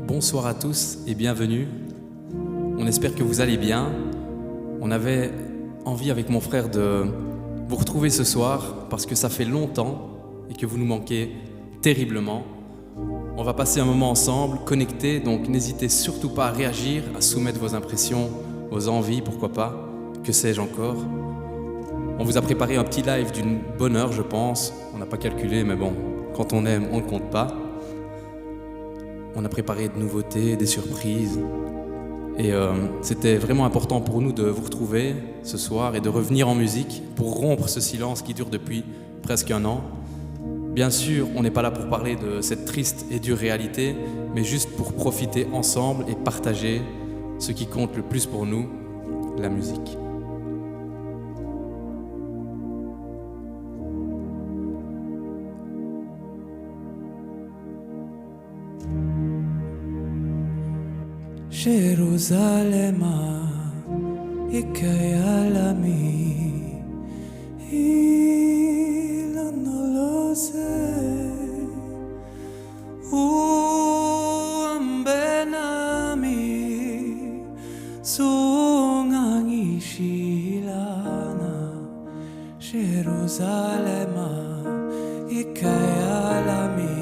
Bonsoir à tous et bienvenue. On espère que vous allez bien. On avait envie avec mon frère de vous retrouver ce soir parce que ça fait longtemps et que vous nous manquez terriblement. On va passer un moment ensemble, connectés, donc n'hésitez surtout pas à réagir, à soumettre vos impressions, vos envies, pourquoi pas, que sais-je encore. On vous a préparé un petit live d'une bonne heure, je pense. On n'a pas calculé, mais bon, quand on aime, on ne compte pas. On a préparé de nouveautés, des surprises. Et c'était vraiment important pour nous de vous retrouver ce soir et de revenir en musique pour rompre ce silence qui dure depuis presque un an. Bien sûr, on n'est pas là pour parler de cette triste et dure réalité, mais juste pour profiter ensemble et partager ce qui compte le plus pour nous, la musique. Jerusalema ikayalami ilanolose uambenami sungangishilana Jerusalema ikayalami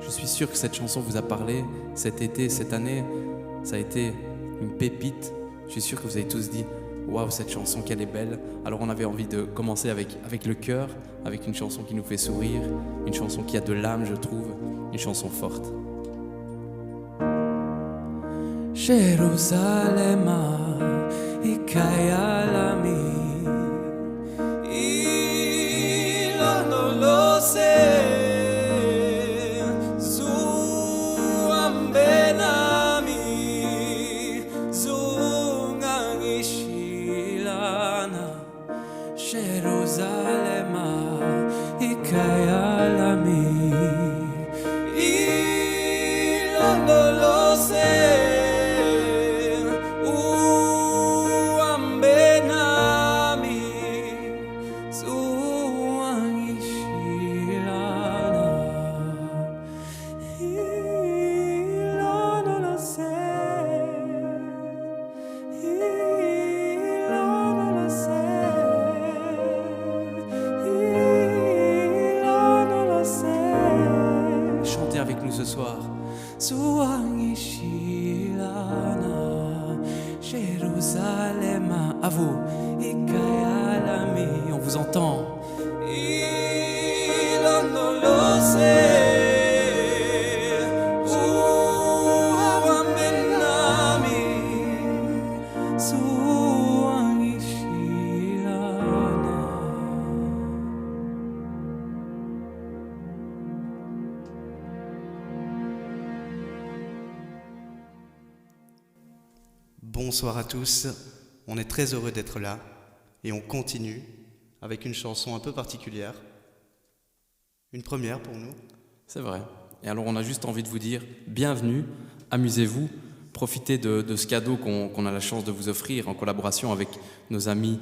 Je suis sûr que cette chanson vous a parlé cet été, cette année. Ça a été une pépite. Je suis sûr que vous avez tous dit « Waouh, cette chanson, qu'elle est belle !» Alors on avait envie de commencer avec le cœur, avec une chanson qui nous fait sourire, une chanson qui a de l'âme, je trouve, une chanson forte. Jerusalema ikayalami ilanolose Jerusalema ikayalami ilanolose uambenami suangishilana ilanolose Chantez avec nous ce soir. Suangishilana Jerusalema. À vous. Ikayalami. On vous entend. Ilanolose. Bonsoir à tous, on est très heureux d'être là et on continue avec une chanson un peu particulière, une première pour nous. C'est vrai. Et alors on a juste envie de vous dire bienvenue, amusez-vous, profitez de ce cadeau qu'on a la chance de vous offrir en collaboration avec nos amis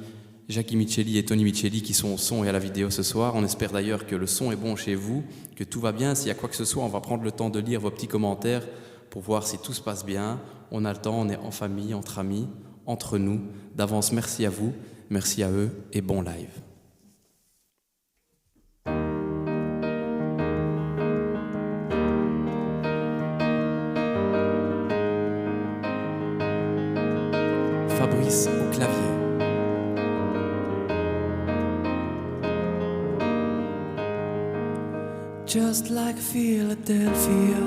Jackie Micheli et Tony Micheli qui sont au son et à la vidéo ce soir. On espère d'ailleurs que le son est bon chez vous, que tout va bien. S'il y a quoi que ce soit, on va prendre le temps de lire vos petits commentaires pour voir si tout se passe bien. On a le temps, on est en famille, entre amis, entre nous. D'avance, merci à vous, merci à eux et bon live. Fabrice au clavier. Just like Philadelphia,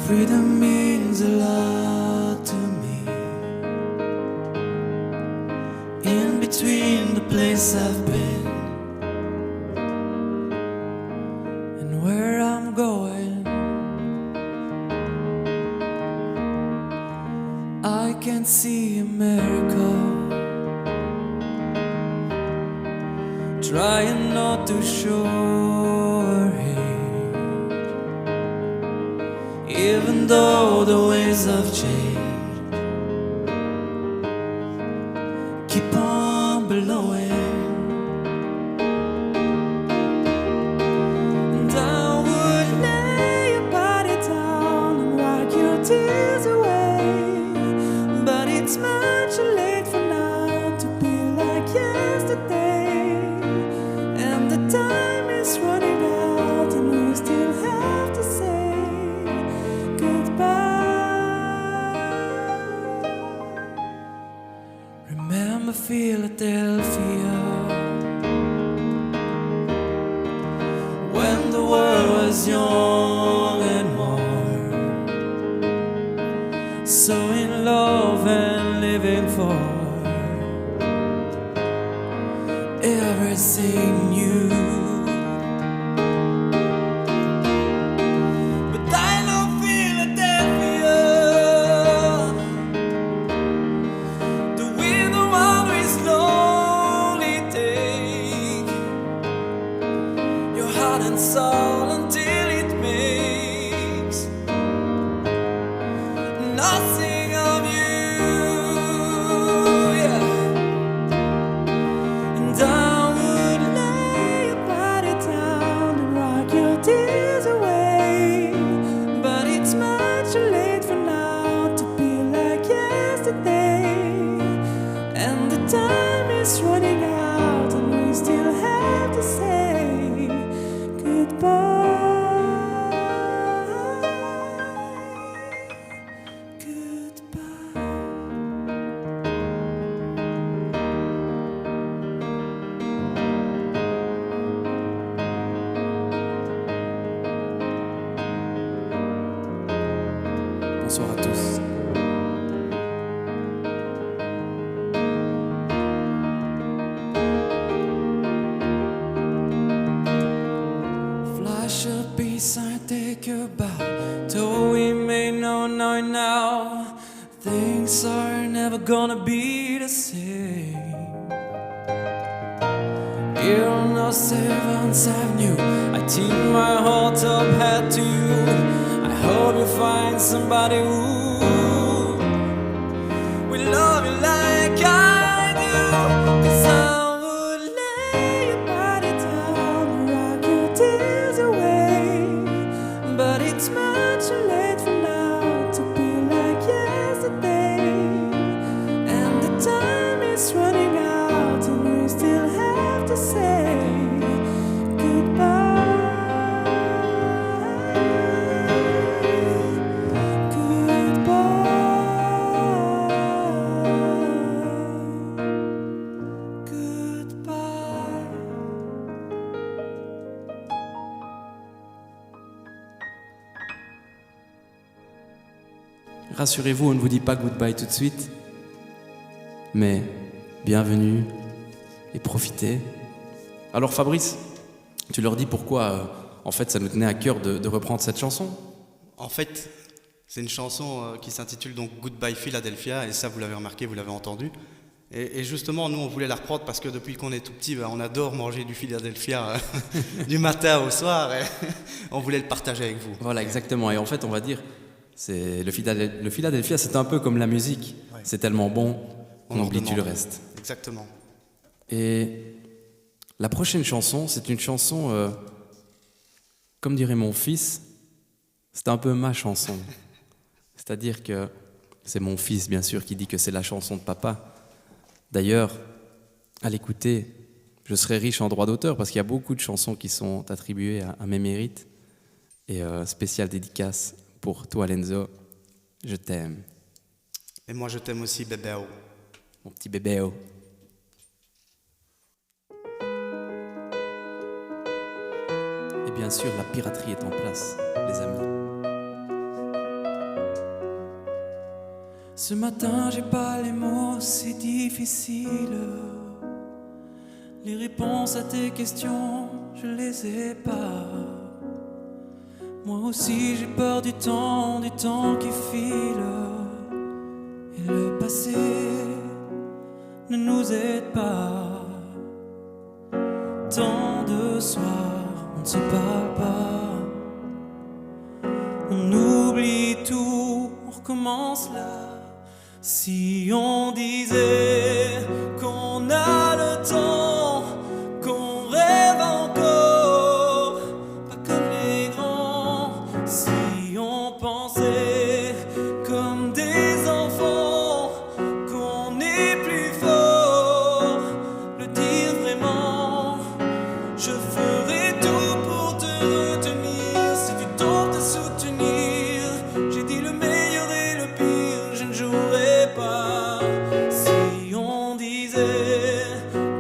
freedom means a lot to me. place I've been and where I'm going. I can see America, trying not to show her hate, even though the ways have changed. Keep on blowing, and I would lay your body down and wipe your tears away. But it's much too late for now to be like yesterday, and the time is running out, and we still have to say goodbye. Remember Philadelphia, when the world was young and warm, so in love and living for everything new. But I love Philadelphia, the wind of always slowly take your heart and soul until it makes nothing of you, yeah. And I would lay your body down and rock your tears away. But it's much too late for now to be like yesterday, and the time is running out, and we still have to say goodbye. Goodbye. Bonsoir à tous. Flash a peace, I take you back. Though we may know now, things are never gonna be the same. Here on our 7th Avenue, I tune my heart up head to you. I hope you find somebody who will love you like I do. 'Cause I would lay your body down and rock your tears away. But it's much too late for now to be like yesterday, and the time is running out, and we still have to say goodbye. Rassurez-vous, on ne vous dit pas goodbye tout de suite, mais bienvenue et profitez. Alors Fabrice, tu leur dis pourquoi, en fait, ça nous tenait à cœur de reprendre cette chanson. En fait, c'est une chanson qui s'intitule donc Goodbye Philadelphia, et ça vous l'avez remarqué, vous l'avez entendu. Et justement, nous on voulait la reprendre parce que depuis qu'on est tout petit, on adore manger du Philadelphia du matin au soir, et on voulait le partager avec vous. Voilà, exactement. Et en fait, on va dire, c'est le Philadelphia, c'est un peu comme la musique. Ouais. C'est tellement bon qu'on en oublie tout le demande. reste. Exactement. Et la prochaine chanson, c'est une chanson, comme dirait mon fils, c'est un peu ma chanson. C'est-à-dire que c'est mon fils, bien sûr, qui dit que c'est la chanson de papa. D'ailleurs, à l'écouter, je serai riche en droits d'auteur parce qu'il y a beaucoup de chansons qui sont attribuées à mes mérites. Et spéciale dédicace pour toi, Lenzo. Je t'aime, Et moi je t'aime aussi, bébé. mon petit bébé. Et bien sûr, la piraterie est en place, les amis. Ce matin, j'ai pas les mots, c'est difficile Les réponses à tes questions, je les ai pas. Moi aussi j'ai peur du temps qui file. Et le passé ne nous aide pas. Tant de soirs, on ne se parle pas. On oublie tout, on recommence là. Si on disait qu'on a le temps, qu'on rêve encore, pas comme les grands. Si on pensait comme des enfants, qu'on est plus fort, le dire vraiment. Je ferai tout pour te retenir, si tu tentes de soutenir. J'ai dit le meilleur et le pire, je ne jouerai pas. Si on disait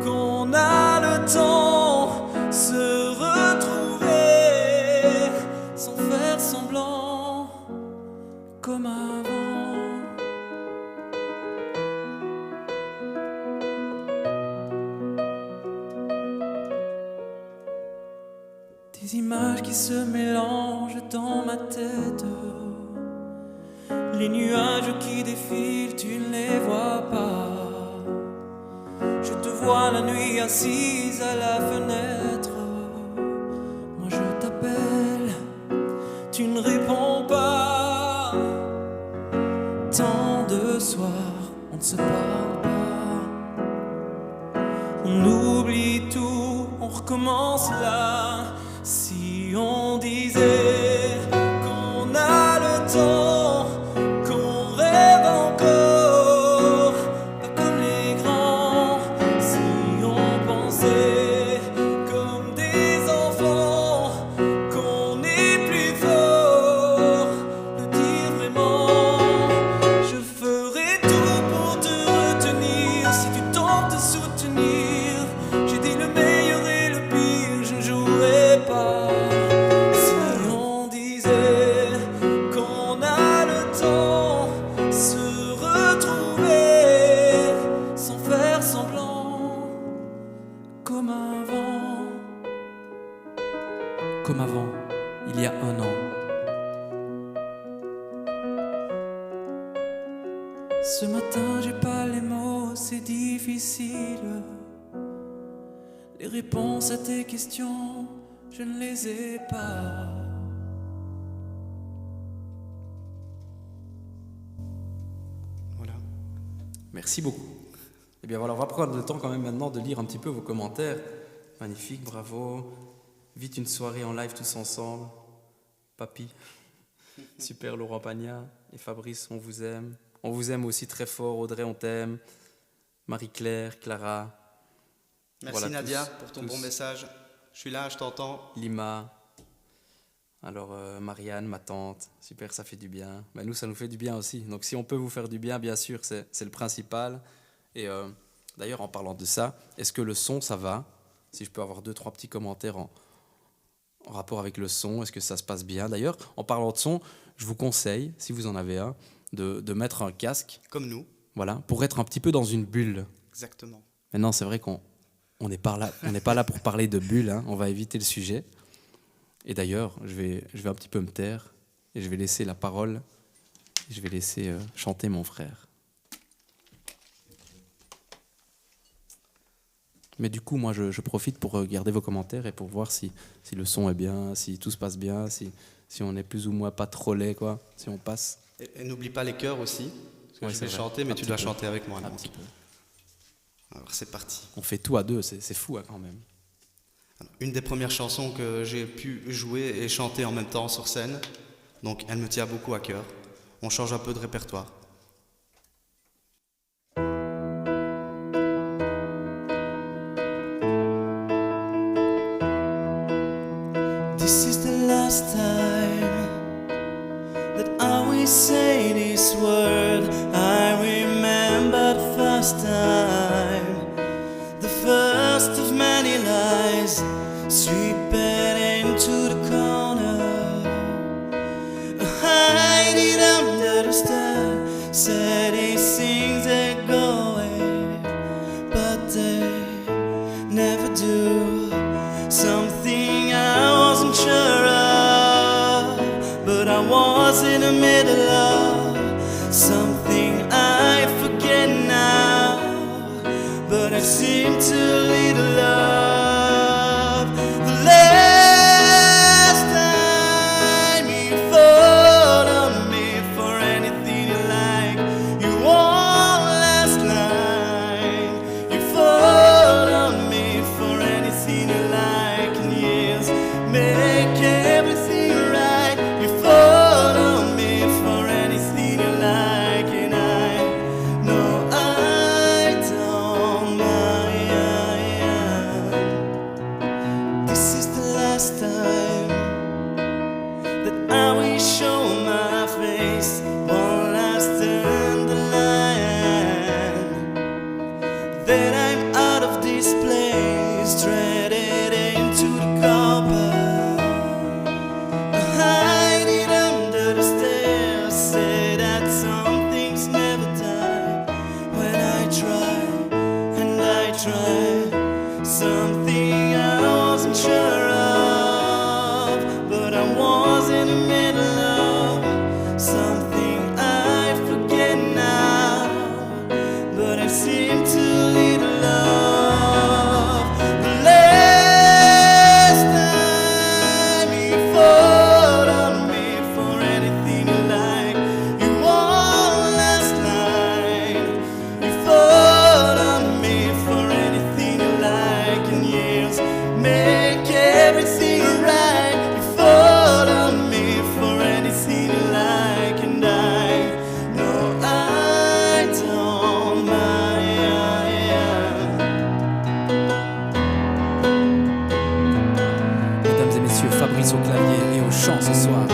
qu'on a le temps, se retrouver sans faire semblant, comme avant. Des images qui se mélangent dans ma tête. Les nuages qui défilent, tu ne les vois pas. Je te vois la nuit assise à la fenêtre. Moi je t'appelle, tu ne réponds pas. Tant de soirs, on ne se parle pas. On oublie tout, on recommence là. Si on disait qu'on a le temps, qu'on rêve encore, pas comme les grands. Si on pensait comme des enfants, qu'on est plus fort, le dire vraiment. Je ferai tout pour te retenir, si tu tentes de soutenir. J'ai dit le meilleur et le pire, je ne jouerai pas. Si on disait qu'on a le temps, se retrouver sans faire semblant, comme avant. Comme avant, il y a un an. Ce matin j'ai pas les mots, c'est difficile. Les réponses à tes questions, je ne les ai pas. Voilà. Merci beaucoup. Eh bien voilà, on va prendre le temps quand même maintenant de lire un petit peu vos commentaires. Magnifique, bravo. Vite une soirée en live tous ensemble. Papy. Super Laurent Pagna et Fabrice, on vous aime. On vous aime aussi très fort. Audrey, on t'aime. Marie-Claire, Clara. Merci Voilà, Nadia tous, pour ton tous. bon message. Je suis là, je t'entends. Lima. Alors Marianne, ma tante. Super, ça fait du bien. Ben, nous, ça nous fait du bien aussi. Donc si on peut vous faire du bien, bien sûr, c'est le principal. Et d'ailleurs, en parlant de ça, est-ce que le son, ça va? Si je peux avoir 2-3 petits commentaires en rapport avec le son, est-ce que ça se passe bien? D'ailleurs, en parlant de son, je vous conseille, si vous en avez un, de mettre un casque, Comme nous, voilà, pour être un petit peu dans une bulle. exactement. Maintenant, c'est vrai qu'on n'est pas là pour parler de bulles, hein, on va éviter le sujet. Et d'ailleurs, je vais un petit peu me taire et je vais laisser la parole, et je vais laisser chanter mon frère. Mais du coup, moi, je profite pour regarder vos commentaires et pour voir si le son est bien, si tout se passe bien, si on est plus ou moins pas trop laid, quoi, si on passe. Et n'oublie pas les chœurs aussi. Parce que Ouais, je c'est vais vrai. chanter, mais Un tu petit dois peu. chanter avec moi. Un donc. petit peu. Alors c'est parti. On fait tout à deux, c'est fou hein, quand même. Une des premières chansons que j'ai pu jouer et chanter en même temps sur scène. Donc elle me tient beaucoup à cœur. On change un peu de répertoire. This is the last time that I will say this word. I remember the first time, the first of many lies, sweeping into the corner. Hide it under the stairs, say these things they go away, but they never was in the middle of something I forget now, but I seem to lead a love. The last time you fall on me for anything you like, you won't last line. You fall on me for anything you like, and years make everything right. You fall on me for anything you like, and I know I don't mind. This is the last time that I will show my face. One last turn the line, then I'm out of this place, threaded into the carpet. I hide it under the stairs, say that some things never die. When I try and I try, something I wasn't sure of, but I was in the middle of something I forget now, but I seem to lead a love. The last time you fall on me for anything you like, you won't last line. You fall on me for anything you like, and years make everything right. You fall on me for anything you like, and I know I don't mind. Mesdames et messieurs, Fabrice au clavier et au chant ce soir.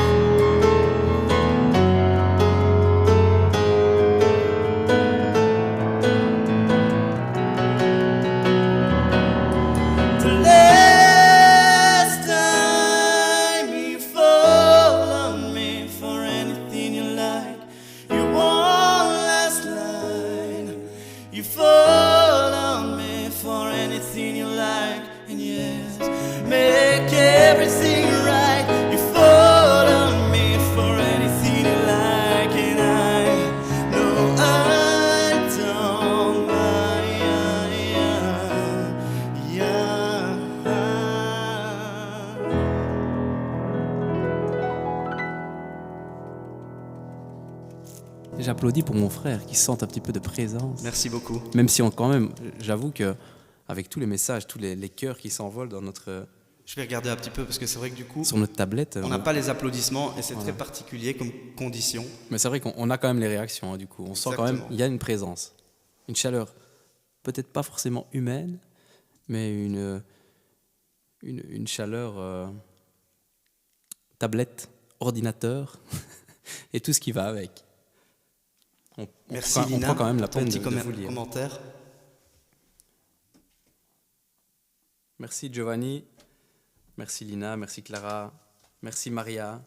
The last time you fall on me for anything you like, you won't last line. You fall on me for anything you like, and yes, make everything right. You fall on me for anything you like, and I know I don't mind. J'applaudis pour mon frère qui sent un petit peu de présence. Merci beaucoup. Même si quand même, j'avoue que avec tous les messages, tous les cœurs qui s'envolent dans Je vais regarder un petit peu parce que c'est vrai que du coup, sur notre tablette. on n'a pas les applaudissements et c'est très particulier comme condition. Mais c'est vrai qu'on a quand même les réactions, hein, du coup. On sent quand même, Exactement. il y a une présence, une chaleur, peut-être pas forcément humaine, mais une chaleur tablette, ordinateur et tout ce qui va avec. Merci on Lina prend quand même la pour ton peine petit de vous lire. commentaire. Merci Giovanni, merci Lina, merci Clara, merci Maria.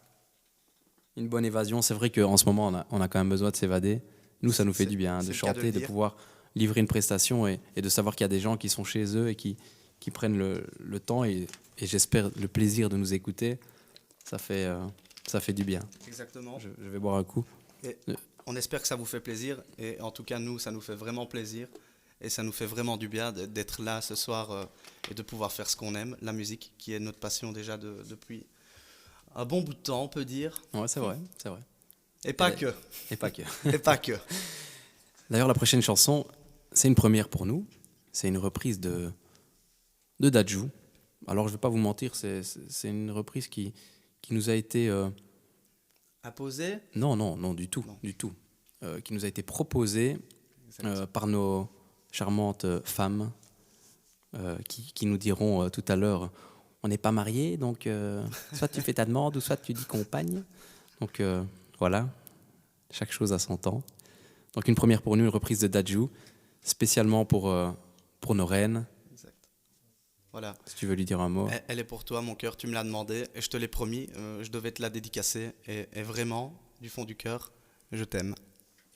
Une bonne évasion. C'est vrai qu'en ce moment, on a quand même besoin de s'évader. Nous, ça nous fait du bien hein, c'est de le cas de chanter, le de dire. pouvoir livrer une prestation et de savoir qu'il y a des gens qui sont chez eux et qui prennent le temps et j'espère le plaisir de nous écouter. Ça fait du bien. Exactement. Je vais boire un coup. Et on espère que ça vous fait plaisir et en tout cas nous ça nous fait vraiment plaisir et ça nous fait vraiment du bien d'être là ce soir et de pouvoir faire ce qu'on aime, la musique qui est notre passion déjà depuis un bon bout de temps on peut dire. Ouais, c'est vrai, c'est vrai. Et pas que. Et pas que. Et pas que. D'ailleurs, la prochaine chanson, c'est une première pour nous. C'est une reprise de Dadju. Alors, je ne vais pas vous mentir, c'est une reprise qui nous a été... Apposé. Non, du tout. Non. Du tout. Qui nous a été proposée par nos charmantes femmes qui nous diront tout à l'heure, on n'est pas mariés, donc soit tu fais ta demande ou soit tu dis compagne. Donc voilà, chaque chose a son temps. Donc une première pour nous, une reprise de Dadju, spécialement pour nos reines. Exact. Voilà. Si tu veux lui dire un mot. Elle est pour toi, mon cœur, tu me l'as demandé et je te l'ai promis, je devais te la dédicacer et vraiment, du fond du cœur, je t'aime.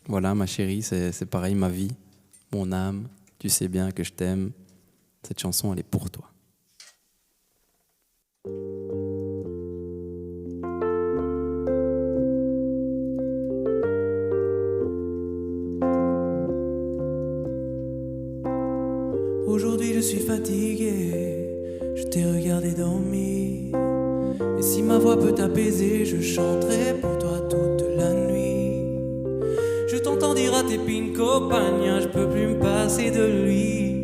Voilà, ma chérie, c'est pareil, ma vie, mon âme, tu sais bien que je t'aime. Cette chanson, elle est pour toi. Aujourd'hui je suis fatigué, je t'ai regardé dormir. Et si ma voix peut t'apaiser, je chanterai pour toi toute la nuit. Je t'entends dire à tes pinko pagna, je peux plus me passer de lui.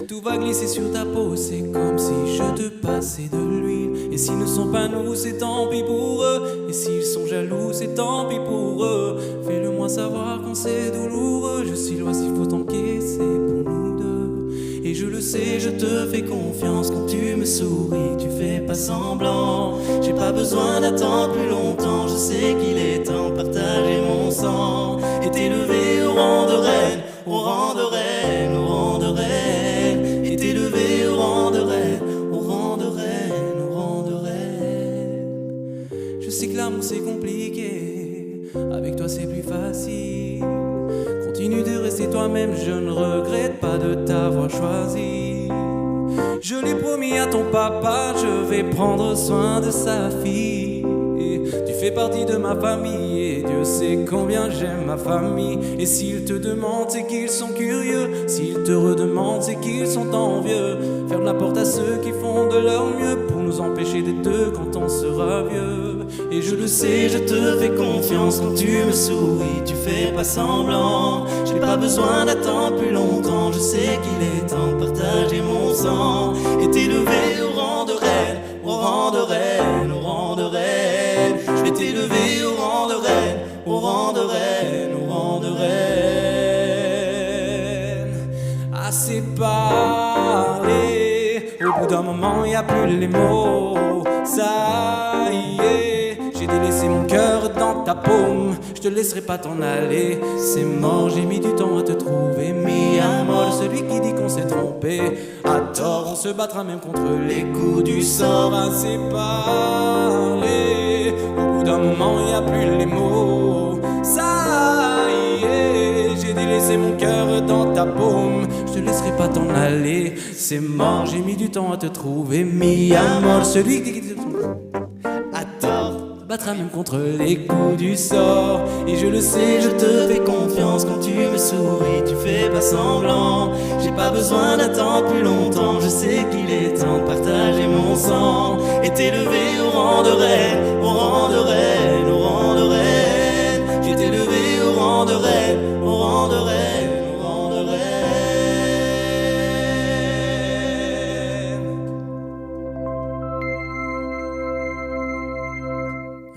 Tout va glisser sur ta peau, c'est comme si je te passais de l'huile. Et s'ils ne sont pas nous, c'est tant pis pour eux. Et s'ils sont jaloux, c'est tant pis pour eux. Fais-le moi savoir quand c'est douloureux. Je suis loin s'il faut t'encaisser pour nous deux. Et je le sais, je te fais confiance quand tu me souris, tu fais pas semblant. J'ai pas besoin d'attendre plus longtemps, je sais qu'il est temps de partager mon sang. Et t'élever au rang de reine, au rang de reine, au rang de reine. Et t'élever au rang de reine, au rang de reine, au rang de reine. Je sais que l'amour c'est compliqué, avec toi c'est plus facile. Continue de rester toi-même, je ne regrette pas de t'avoir choisi. Je l'ai promis à ton papa, je vais prendre soin de sa fille. Tu fais partie de ma famille et Dieu sait combien j'aime ma famille. Et s'ils te demandent, c'est qu'ils sont curieux. S'ils te redemandent, c'est qu'ils sont envieux. Ferme la porte à ceux qui font de leur mieux pour nous empêcher d'être deux quand on sera vieux. Et je le sais, je te fais confiance quand tu me souris, tu fais pas semblant. J'ai pas besoin d'attendre plus longtemps, je sais qu'il est temps de partager mon sang. Et t'élever au rang de reine, au rang de reine, au rang de reine. Je vais t'élever au rang de reine, au rang de reine, au rang de reine. Assez parlé, au bout d'un moment y a plus les mots. Ça y est, j'ai délaissé mon cœur dans ta paume. Je te laisserai pas t'en aller, c'est mort, j'ai mis du temps à te trouver. Mi amor, celui qui dit qu'on s'est trompé. À tort, on se battra même contre les coups du sort. Assez parlé, au bout d'un moment y a plus les mots. Ça y est, j'ai délaissé mon cœur dans ta paume. Je te laisserai pas t'en aller, c'est mort, j'ai mis du temps à te trouver. Mi amor, celui qui dit à tort, battra même contre les coups du sort. Et je le sais, je te fais confiance quand tu me souris, tu fais pas semblant. J'ai pas besoin d'attendre plus longtemps, je sais qu'il est temps de partager mon sang. Et t'élever au rang de reine, au rang de reine, au rang de reine. J'ai t'élevé au rang de reine, au rang de reine, au rang de reine.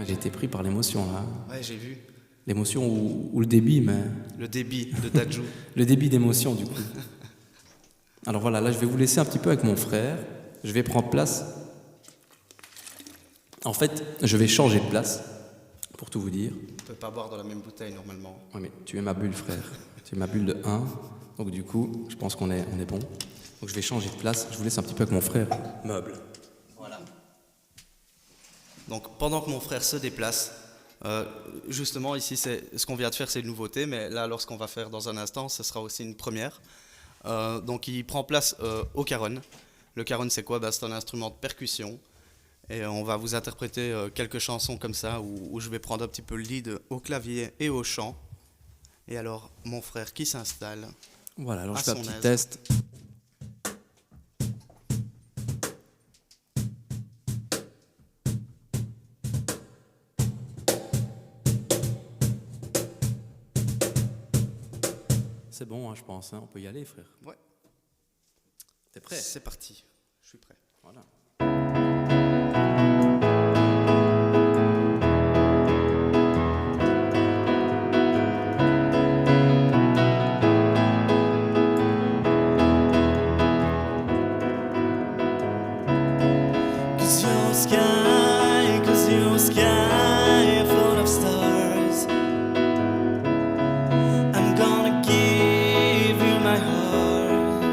J'ai été pris par l'émotion là. Ouais, j'ai vu. L'émotion ou le débit, mais Le débit de Dadju. le débit d'émotion du coup. Alors voilà, là je vais vous laisser un petit peu avec mon frère. Je vais prendre place. En fait, je vais changer de place, pour tout vous dire. On peut pas boire dans la même bouteille normalement. Ouais, mais tu es ma bulle, frère. Tu es ma bulle de 1. Donc du coup, je pense qu'on est bon. Donc je vais changer de place. Je vous laisse un petit peu avec mon frère. Meuble. Voilà. Donc pendant que mon frère se déplace, justement ici c'est ce qu'on vient de faire, c'est une nouveauté, mais là lorsqu'on va faire dans un instant, ce sera aussi une première. Donc il prend place au caron. Le caron c'est quoi? C'est un instrument de percussion. Et on va vous interpréter quelques chansons comme ça où je vais prendre un petit peu le lead au clavier et au chant. Et alors mon frère qui s'installe. Voilà, alors À je fais un son petit aise. test. C'est bon, hein, je pense. Hein, on peut y aller, frère. Ouais. T'es prêt? C'est parti, je suis prêt. Voilà. Cause your sky full of stars. I'm gonna give you my heart.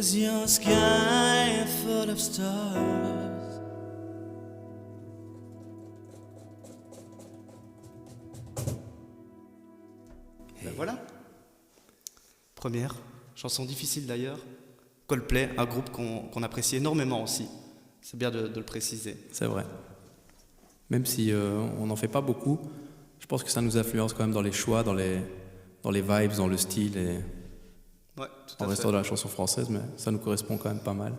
Was your sky full of stars? Ben voilà. Première, chanson difficile d'ailleurs. Coldplay, un groupe qu'on apprécie énormément aussi. C'est bien de le préciser. C'est vrai. Même si on n'en fait pas beaucoup, je pense que ça nous influence quand même dans les choix, dans les vibes, dans le style et Ouais, tout en à restant fait. dans la chanson française, mais ça nous correspond quand même pas mal.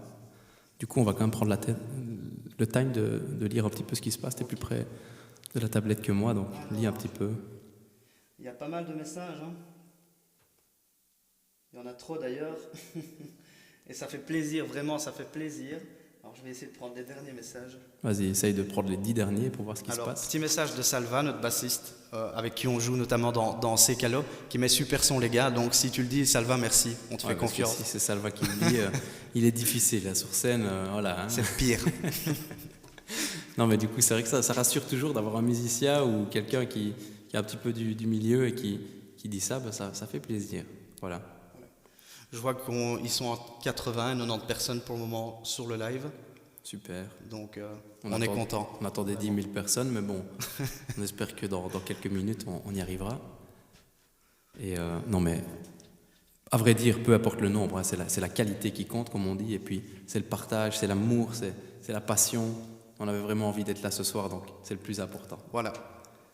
Du coup, on va quand même prendre le time de lire un petit peu ce qui se passe. T'es plus près de la tablette que moi, donc lis un petit peu. Il y a pas mal de messages. Hein. Il y en a trop d'ailleurs. Et ça fait plaisir, vraiment, ça fait plaisir. Alors je vais essayer de prendre les derniers messages. Vas-y, essaye de prendre les 10 derniers pour voir ce qui Alors, se passe. petit message de Salva, notre bassiste, avec qui on joue notamment dans Secalo, qui met super son les gars. Donc si tu le dis, Salva, merci, on te Ouais, fait parce que confiance. si c'est Salva qui le dit, il est difficile là sur scène, voilà. Hein. C'est le pire. Non, mais du coup, c'est vrai que ça rassure toujours d'avoir un musicien ou quelqu'un qui est un petit peu du milieu et qui dit ça, ben ça fait plaisir. Voilà. Je vois qu'ils sont en 80, 90 personnes pour le moment sur le live. Super. Donc on est content. On attendait 10 000 personnes, mais bon, on espère que dans quelques minutes, on y arrivera. Et non, mais à vrai dire, peu importe le nombre, hein, c'est la qualité qui compte, comme on dit, et puis c'est le partage, c'est l'amour, c'est la passion. On avait vraiment envie d'être là ce soir, donc c'est le plus important. Voilà.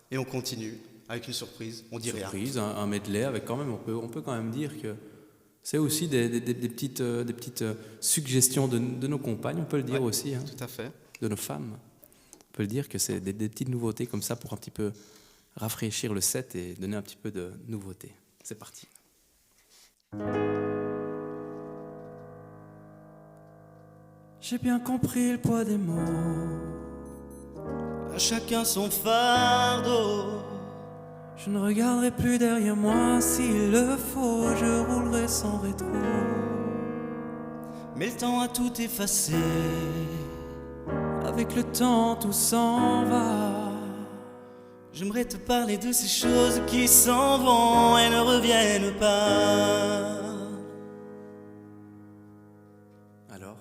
Et on continue avec une surprise. On dit rien. Surprise, un medley avec quand même, on peut quand même dire que c'est aussi des petites suggestions de nos compagnes, on peut le dire Ouais, aussi, hein, tout à fait. de nos femmes. On peut le dire que c'est des petites nouveautés comme ça pour un petit peu rafraîchir le set et donner un petit peu de nouveauté. C'est parti. J'ai bien compris le poids des mots. À chacun son fardeau. Je ne regarderai plus derrière moi s'il le faut, je roulerai sans rétro. Mais le temps a tout effacé. Avec le temps tout s'en va. J'aimerais te parler de ces choses qui s'en vont et ne reviennent pas. Alors,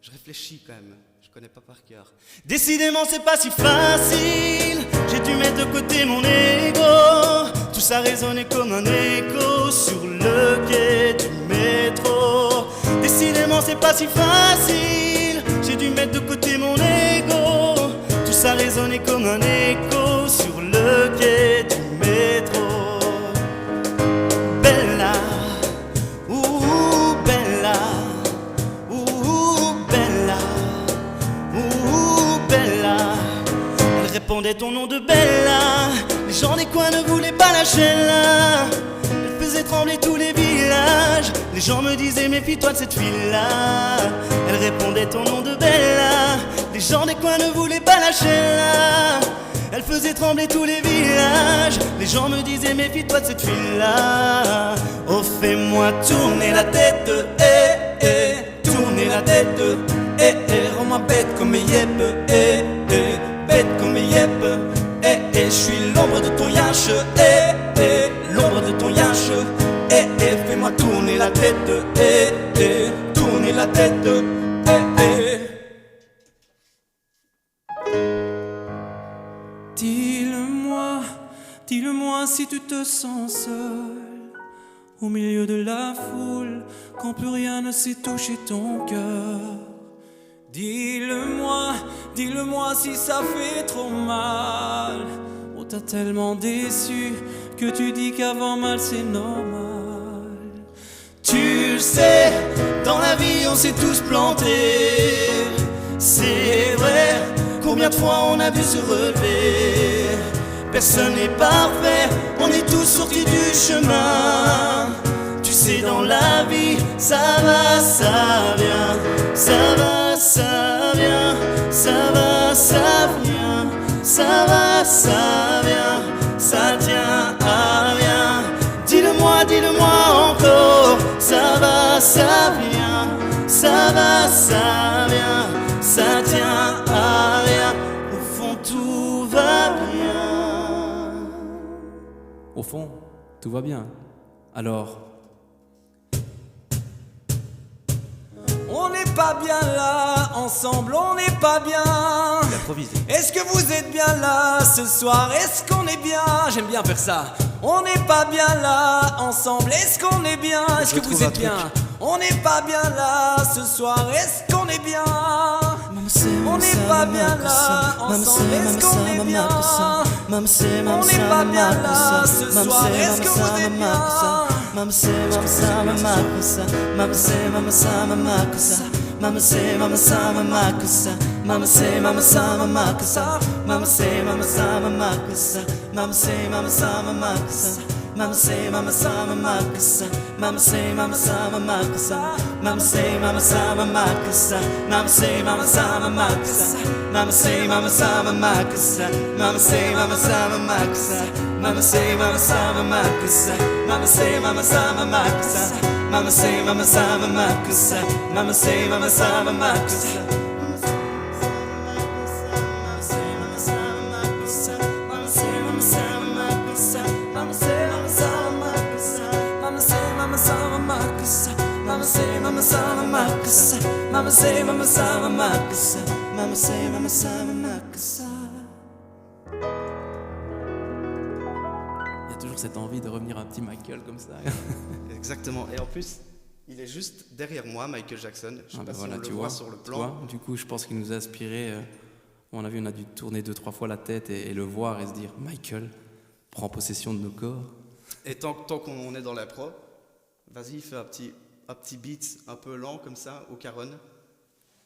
Je réfléchis quand même. Je connais pas par cœur. Décidément c'est pas si facile. J'ai dû mettre de côté mon ego. Tout ça résonnait comme un écho sur le quai du métro. Décidément c'est pas si facile. J'ai dû mettre de côté mon ego. Tout ça résonnait comme un écho sur le quai du métro. Bella, ouh Bella, ouh Bella, ouh Bella. Elle répondait ton nom de Bella. Les gens des coins ne voulaient pas lâcher là. Elle faisait trembler tous les villages. Les gens me disaient méfie-toi de cette fille-là. Elle répondait ton nom de Bella. Les gens des coins ne voulaient pas lâcher là. Elle faisait trembler tous les villages. Les gens me disaient méfie-toi de cette fille-là. Oh fais-moi tourner la tête, eh eh, tourner la tête, eh eh, rends-moi bête comme yep, eh eh, bête comme yep, eh eh, je suis l'ombre de ton yache, eh eh, l'ombre de ton yache, eh eh, fais-moi tourner la tête, eh eh, tourner la tête, eh eh. Dis-le-moi si tu te sens seul au milieu de la foule, quand plus rien ne sait toucher ton cœur. Dis-le-moi si ça fait trop mal. Oh t'as tellement déçu que tu dis qu'avoir mal c'est normal. Tu le sais, dans la vie on s'est tous plantés. C'est vrai, combien de fois on a dû se relever. Personne n'est parfait, on est tous sortis du chemin. Tu sais dans la vie, ça va, ça vient. Ça va, ça vient. Ça va, ça vient. Ça va, ça vient. Ça tient à rien. Dis-le-moi encore. Ça va, ça vient. Ça va, ça vient. Ça tient à rien. Au fond tout va bien. au fond, tout va bien. Alors, pas bien là, ensemble on n'est pas bien. Il improvise. Est-ce que vous êtes bien là ce soir? Est-ce qu'on est bien? J'aime bien faire ça. On n'est pas bien là, ensemble, est-ce qu'on est bien? Est-ce que vous trouve un êtes bien? truc. On n'est pas bien là ce soir, est-ce qu'on est bien? On n'est pas bien là, ensemble, est-ce qu'on est bien? On n'est pas bien là ce soir, est-ce que vous êtes bien? Mama say, mama sa, mama kusa. Mama say, mama sa, mama kusa. Mama say, mama sa, mama kusa. Mama say, mama sa, mama kusa. Mama say, mama sa, mama kusa. Mama say, mama sa, mama kusa. Mama say, mama sa, mama kusa. Mama say, mama sa, mama kusa. Mama say, mama sa, mama kusa. Mama say, mama sa, mama kusa. Mama say, mama sa, mama kusa. Mama say, mama sa, mama kusa. Mama say, mama sa, mama kusa. Mama say, mama sa, mama kusa. Mama say, mama sa, mama kusa. Mama say, mama sa, mama kusa. Mama say, mama sa, mama kusa. Mama say, mama sa, mama kusa. Il y a toujours cette envie de revenir un petit Michael comme ça. Exactement. Et en plus, il est juste derrière moi, Michael Jackson. Je sais pas si on le voit sur le tu plan. vois, du coup, je pense qu'il nous a inspiré. On a vu, on a dû tourner 2-3 fois la tête et le voir et se dire, Michael, prends possession de nos corps. Et tant qu'on est dans la pro, vas-y, fais un petit beat un peu lent comme ça, au caronne.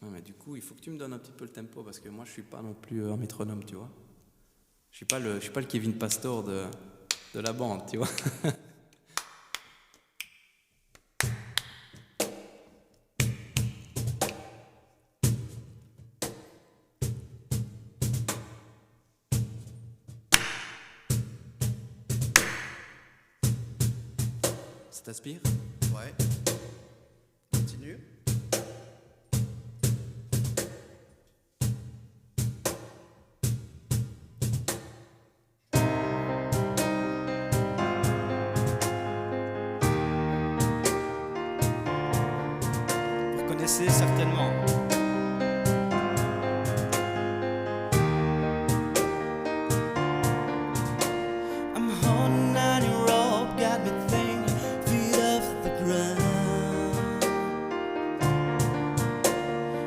Ouais, mais du coup, il faut que tu me donnes un petit peu le tempo parce que moi, je suis pas non plus un métronome, tu vois. Je suis pas le Kevin Pastor de la bande, tu vois. Ça t'aspire? Ouais. Continue. Vous connaissez certainement. I'm holding on your rope, got me thinking, feet off the ground.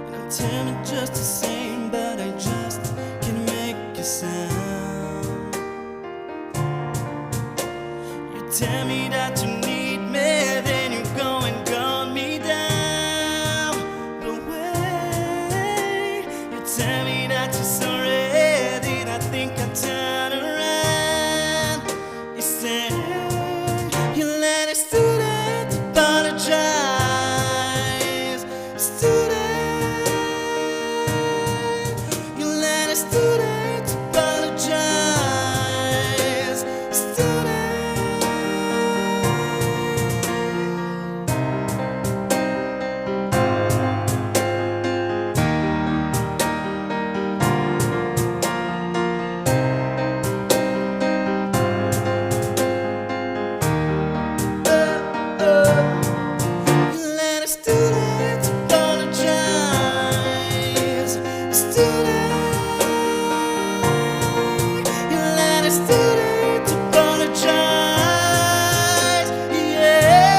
And I'm timid just the same, but I just can't make a sound. You tell me that you need me, then you go and gun me down. But wait, you tell me that you're sorry, then I think I turn around. You say you let a student apologize. Student, you let a student apologize. Student. Let a student apologize. Student, you let a student apologize. Yeah.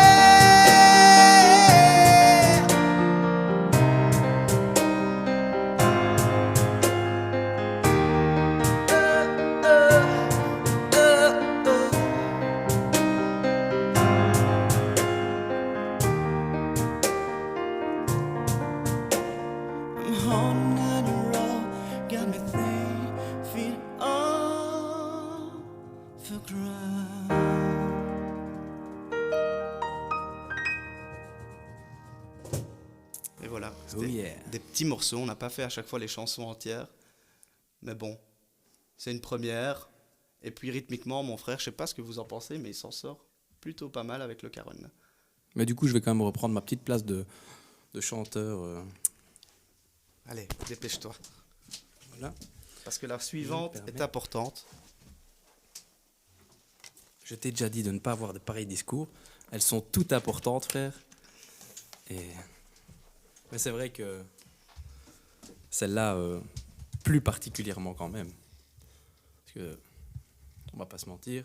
I'm holding on your rope, got me thinking, feet off the ground. Et voilà. Oh C'était yeah. des petits morceaux. On n'a pas fait à chaque fois les chansons entières. Mais bon, c'est une première. Et puis rythmiquement, mon frère, je sais pas ce que vous en pensez, mais il s'en sort plutôt pas mal avec le caronne. Mais du coup, je vais quand même reprendre ma petite place de chanteur. Allez, dépêche-toi. Voilà. Parce que la suivante Je me permets. est importante. Je t'ai déjà dit de ne pas avoir de pareils discours. Elles sont toutes importantes, frère. Et Mais c'est vrai que celle-là, plus particulièrement quand même. Parce que, on va pas se mentir,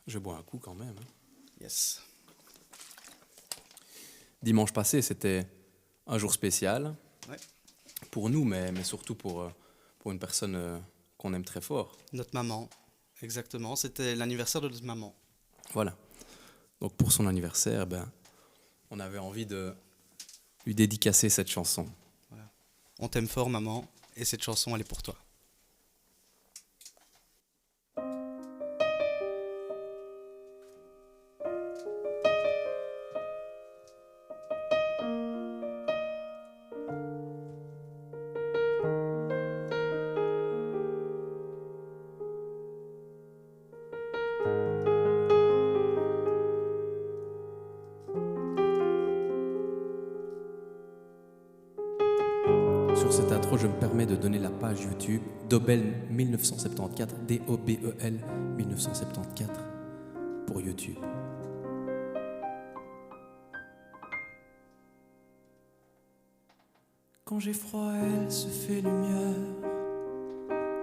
je bois un coup quand même. Hein. Yes. Dimanche passé, c'était un jour spécial. Ouais. Pour nous, mais surtout pour une personne qu'on aime très fort. Notre maman, exactement. C'était l'anniversaire de notre maman. Voilà. Donc pour son anniversaire, on avait envie de lui dédicacer cette chanson. On t'aime fort, maman, et cette chanson, elle est pour toi. Sur cette intro, je me permets de donner la page YouTube Dobel 1974, D-O-B-E-L 1974 pour YouTube. Quand j'ai froid, elle se fait lumière,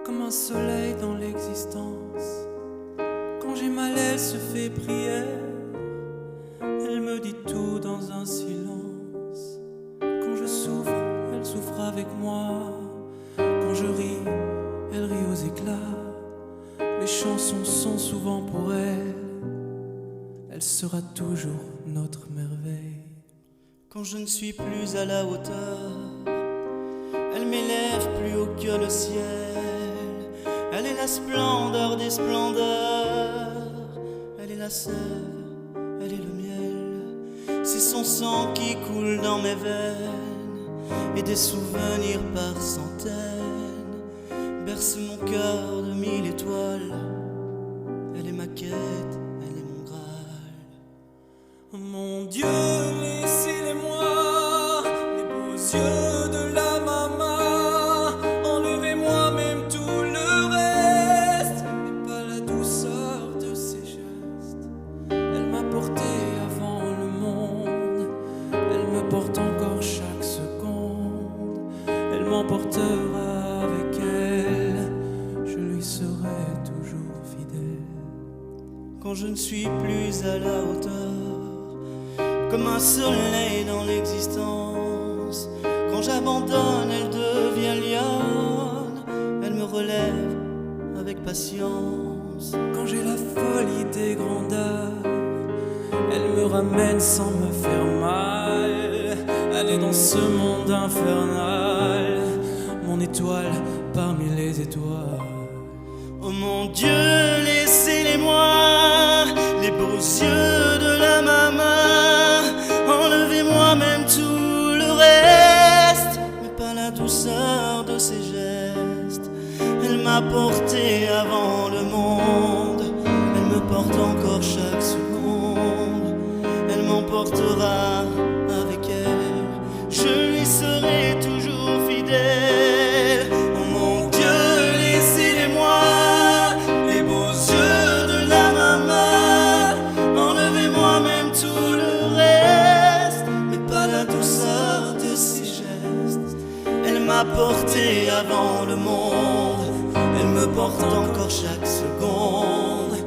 comme un soleil dans l'existence. Quand j'ai mal, elle se fait prière, elle me dit tout dans un silence. Quand je souffre, elle souffre avec moi. Quand je ris, elle rit aux éclats. Mes chansons sont souvent pour elle, elle sera toujours notre merveille. Quand je ne suis plus à la hauteur, elle m'élève plus haut que le ciel. Elle est la splendeur des splendeurs, elle est la sève, elle est le miel. C'est son sang qui coule dans mes veines, et des souvenirs par centaines bercent mon cœur de 1000 étoiles. Elle est ma quête, elle est mon Graal. Mon Dieu, laissez-les-moi, les beaux yeux de la maman. Enlevez-moi même tout le reste, mais pas la douceur de ses gestes. Elle m'a porté avant le monde, elle me porte encore chaque seconde. Elle m'emportera avec elle, je lui serai toujours fidèle. Quand je ne suis plus à la hauteur, comme un soleil dans l'existence. Quand j'abandonne, elle devient lionne, elle me relève avec patience. Quand j'ai la folie des grandeurs, elle me ramène sans me faire mal. Elle est dans ce monde infernal, mon étoile parmi les étoiles. Oh mon Dieu, laissez-les-moi, les beaux yeux de la maman. Enlevez-moi même tout le reste, mais pas la douceur de ses gestes. Elle m'a porté avant le monde, elle me porte encore chaque seconde. Elle m'emportera avec elle, je lui serai toujours fidèle. Oh mon Dieu, laissez-les-moi, les beaux yeux de la maman. Enlevez-moi même tout le reste, mais pas la douceur de ses gestes. Elle m'a porté avant le monde, elle me porte encore chaque seconde.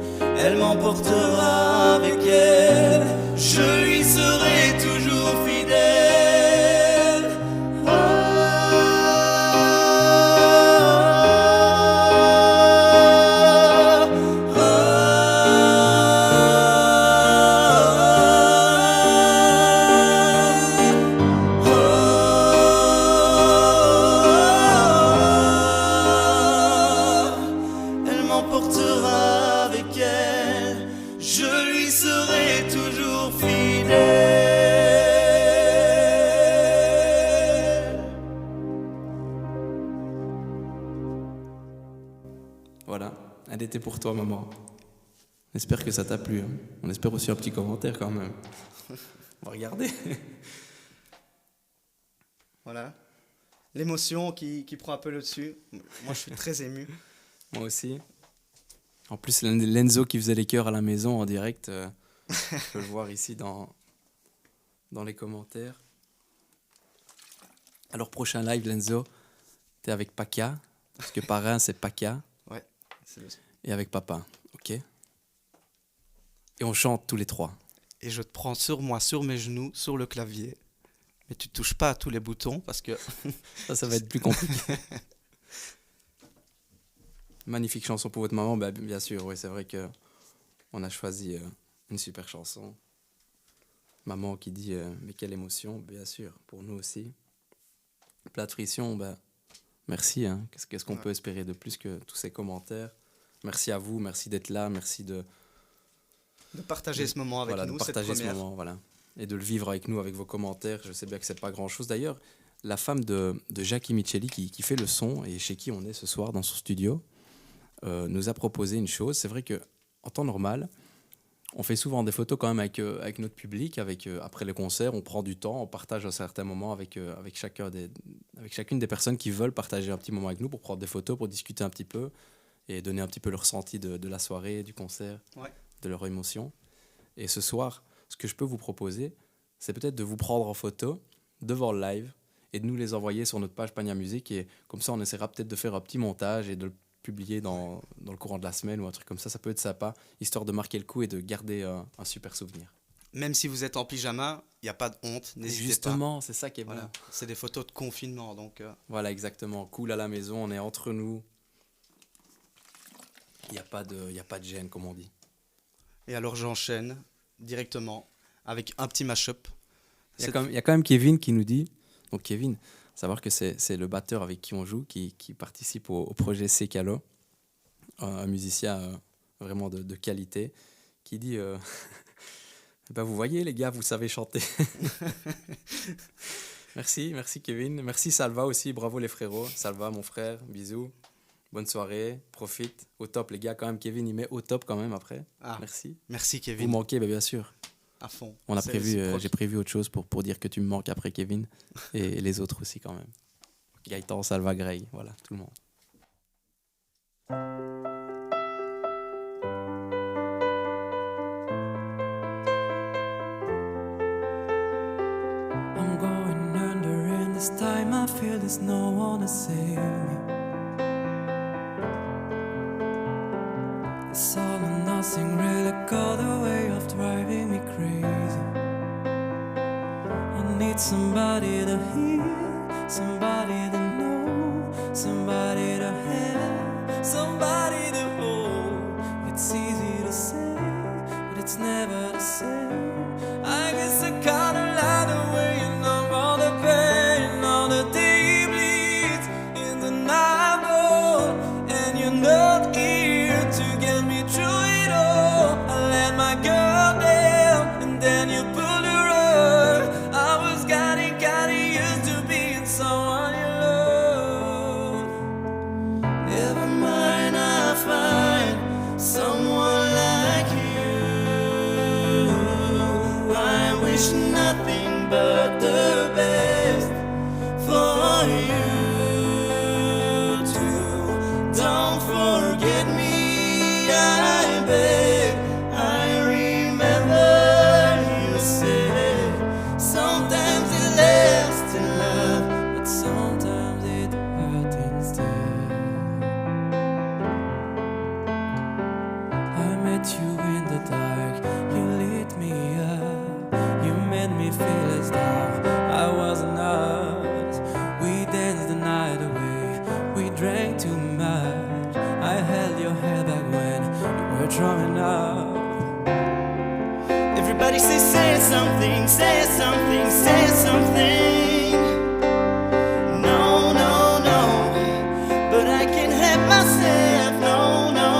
Elle m'emportera avec elle, je lui serai toujours fidèle. Elle m'emportera avec elle, je lui serai toujours fidèle. Voilà, elle était pour toi, maman. On espère que ça t'a plu. Hein. On espère aussi un petit commentaire quand même. On va regarder. Voilà. L'émotion qui prend un peu le dessus. Moi, je suis très ému. Moi aussi. En plus, Lenzo qui faisait les chœurs à la maison en direct, je peux le voir ici dans les commentaires. Alors, prochain live, Lenzo, t'es avec Paca, parce que parrain, c'est Paca, Ouais. c'est le- et avec papa, ok? Et on chante tous les trois. Et je te prends sur moi, sur mes genoux, sur le clavier. Mais tu touches pas à tous les boutons parce que Ça va être plus compliqué. Magnifique chanson pour votre maman, bah, bien sûr, oui, c'est vrai que on a choisi une super chanson. Maman qui dit mais quelle émotion, bien sûr, pour nous aussi. Plate Friction, bah, merci. Hein. Qu'est-ce qu'on peut espérer de plus que tous ces commentaires? Merci à vous, merci d'être là, merci de partager ce moment avec voilà, nous, de cette partager ce première. moment, voilà, et de le vivre avec nous, avec vos commentaires. Je sais bien que c'est pas grand-chose. D'ailleurs, la femme de Jackie Michelli qui fait le son et chez qui on est ce soir dans son studio nous a proposé une chose. C'est vrai que en temps normal, on fait souvent des photos quand même avec notre public, après les concerts, on prend du temps, on partage à certains moments avec chacune des personnes qui veulent partager un petit moment avec nous pour prendre des photos, pour discuter un petit peu et donner un petit peu le ressenti de la soirée, du concert, Ouais. de leur émotion. Et ce soir, ce que je peux vous proposer, c'est peut-être de vous prendre en photo devant le live et de nous les envoyer sur notre page Pagna Musique. Et comme ça, on essaiera peut-être de faire un petit montage et de le publier dans le courant de la semaine ou un truc comme ça. Ça peut être sympa, histoire de marquer le coup et de garder un super souvenir. Même si vous êtes en pyjama, il n'y a pas de honte, n'hésitez Justement, c'est ça qui est pas. bon. Voilà. C'est des photos de confinement, donc Voilà, exactement. Cool à la maison, on est entre nous. Il n'y a pas de gêne, comme on dit. Et alors j'enchaîne directement avec un petit mash-up. Il y a quand même Kevin qui nous dit, donc Kevin, savoir que c'est le batteur avec qui on joue, qui participe au projet Secalo, un musicien vraiment de qualité, qui dit ben vous voyez les gars, vous savez chanter. Merci Kevin. Merci Salva aussi, bravo les frérots. Salva, mon frère, bisous. Bonne soirée, profite. Au top les gars, quand même Kevin, il met au top quand même après. Ah, Merci. merci Vous Kevin, manquez, ben, bien sûr. à fond. On a C'est prévu, réciproque. j'ai prévu autre chose pour dire que tu me manques après Kevin et les autres aussi quand même. Gaëtan, Salva, Grey, voilà, tout le monde. I'm going under, and this time I feel there's no one to save me. This all and nothing really got a way of driving me crazy. I need somebody to hear, somebody to know, somebody to have, somebody to hold. It's easy to say, but it's never the same. I guess I kinda like the way you numb all the pain, all the deep bleeds in the night cold, and you're not here to get me through it all. I let my guard down, and then you pulled the rug. I was getting used to being someone you love. Never mind, I find someone like you. I wish nothing but the best for you too. Don't forget me, I beg. I remember you said sometimes it lasts in love, but sometimes it hurts instead. I met you in the dark, you lit me up, you made me feel as though I wasn't ours. We danced the night away, we drank too much. I held your hair back when you were drawing up. Everybody say something, say something, say something. No, no, no, but I can't help myself, no, no.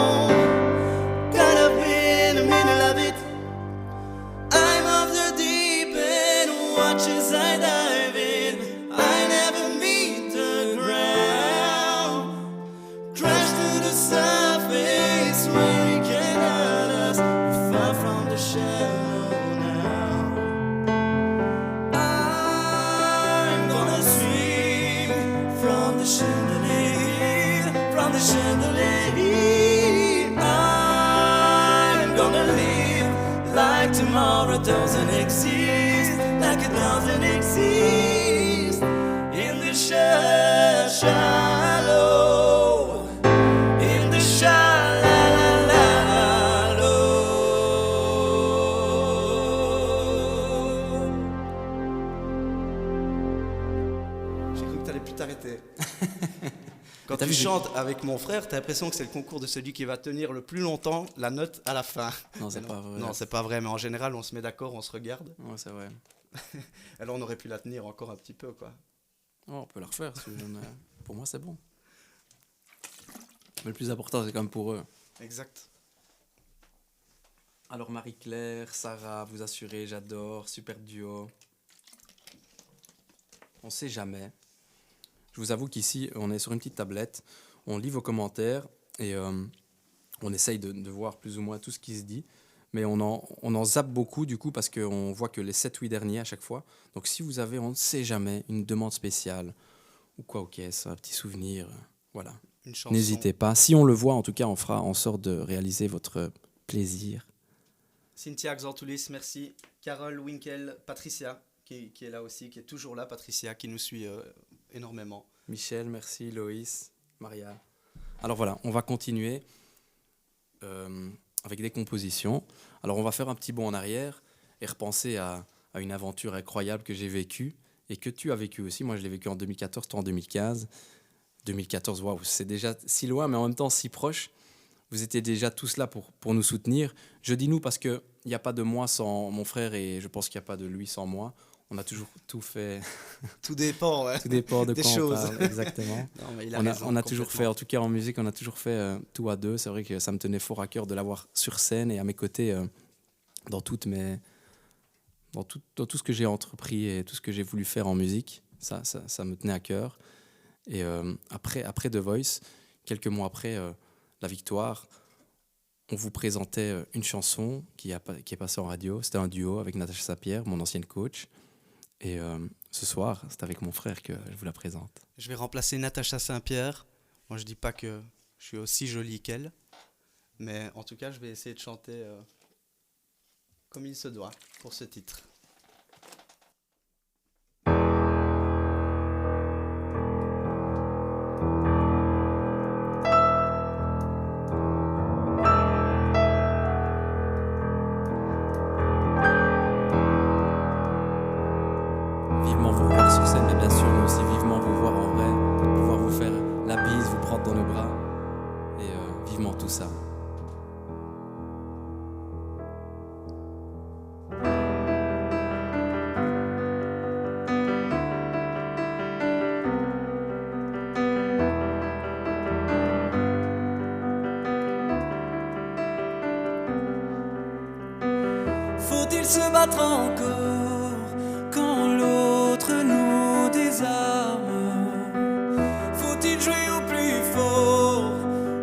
Caught up in the middle of it. I'm off the deep end, watch as I dive in. I never meet the ground. Crash to the surface where it can hurt us. We're far from the shallow now. I'm gonna swing from the chandelier, from the chandelier. I'm gonna live like tomorrow doesn't exist, like it doesn't exist. In the plus t'arrêter. Quand T'as tu vu, chantes avec mon frère, t'as l'impression que c'est le concours de celui qui va tenir le plus longtemps la note à la fin. Non, c'est pas vrai. Non, c'est pas vrai, mais en général, on se met d'accord, on se regarde. Ouais, c'est vrai. Alors on aurait pu la tenir encore un petit peu, quoi. Oh, on peut la refaire, si mais pour moi, c'est bon. Mais le plus important, c'est quand même pour eux. Exact. Alors, Marie-Claire, Sarah, vous assurez, j'adore, super duo. On sait jamais. Je vous avoue qu'ici, on est sur une petite tablette, on lit vos commentaires et on essaye de voir plus ou moins tout ce qui se dit. Mais on en zappe beaucoup du coup parce qu'on voit que les 7-8 derniers à chaque fois. Donc si vous avez, on ne sait jamais, une demande spéciale ou quoi, ok, c'est un petit souvenir, voilà. Une chanson. N'hésitez pas. Si on le voit, en tout cas, on fera en sorte de réaliser votre plaisir. Cynthia Xantoulis, merci. Carole Winkel, Patricia, qui est là aussi, qui est toujours là, Patricia, qui nous suit énormément. Michel, merci. Loïs, Maria. Alors voilà, on va continuer avec des compositions. Alors on va faire un petit bond en arrière et repenser à une aventure incroyable que j'ai vécue et que tu as vécue aussi. Moi, je l'ai vécue en 2014, toi en 2015. 2014, waouh, c'est déjà si loin, mais en même temps si proche. Vous étiez déjà tous là pour nous soutenir. Je dis nous parce qu'il n'y a pas de moi sans mon frère et je pense qu'il n'y a pas de lui sans moi. On a toujours tout fait. Tout dépend, ouais. Tout dépend de Des quoi choses. on parle, exactement. Non, mais il a On a, raison, on a toujours complètement. fait, en tout cas en musique, on a toujours fait tout à deux. C'est vrai que ça me tenait fort à cœur de l'avoir sur scène et à mes côtés dans tout ce que j'ai entrepris et tout ce que j'ai voulu faire en musique. Ça me tenait à cœur. Et après The Voice, quelques mois après la victoire, on vous présentait une chanson qui est passée en radio. C'était un duo avec Natacha Saint-Pierre, mon ancienne coach. Et ce soir, c'est avec mon frère que je vous la présente. Je vais remplacer Natacha Saint-Pierre. Moi, je dis pas que je suis aussi jolie qu'elle, mais en tout cas, je vais essayer de chanter comme il se doit pour ce titre. Vivement vous revoir sur scène, mais bien sûr, mais aussi vivement vous voir en vrai, pouvoir vous faire la bise, vous prendre dans nos bras, et vivement tout ça. Faut-il se battre encore quand l'autre nous désarme? Faut-il jouer au plus fort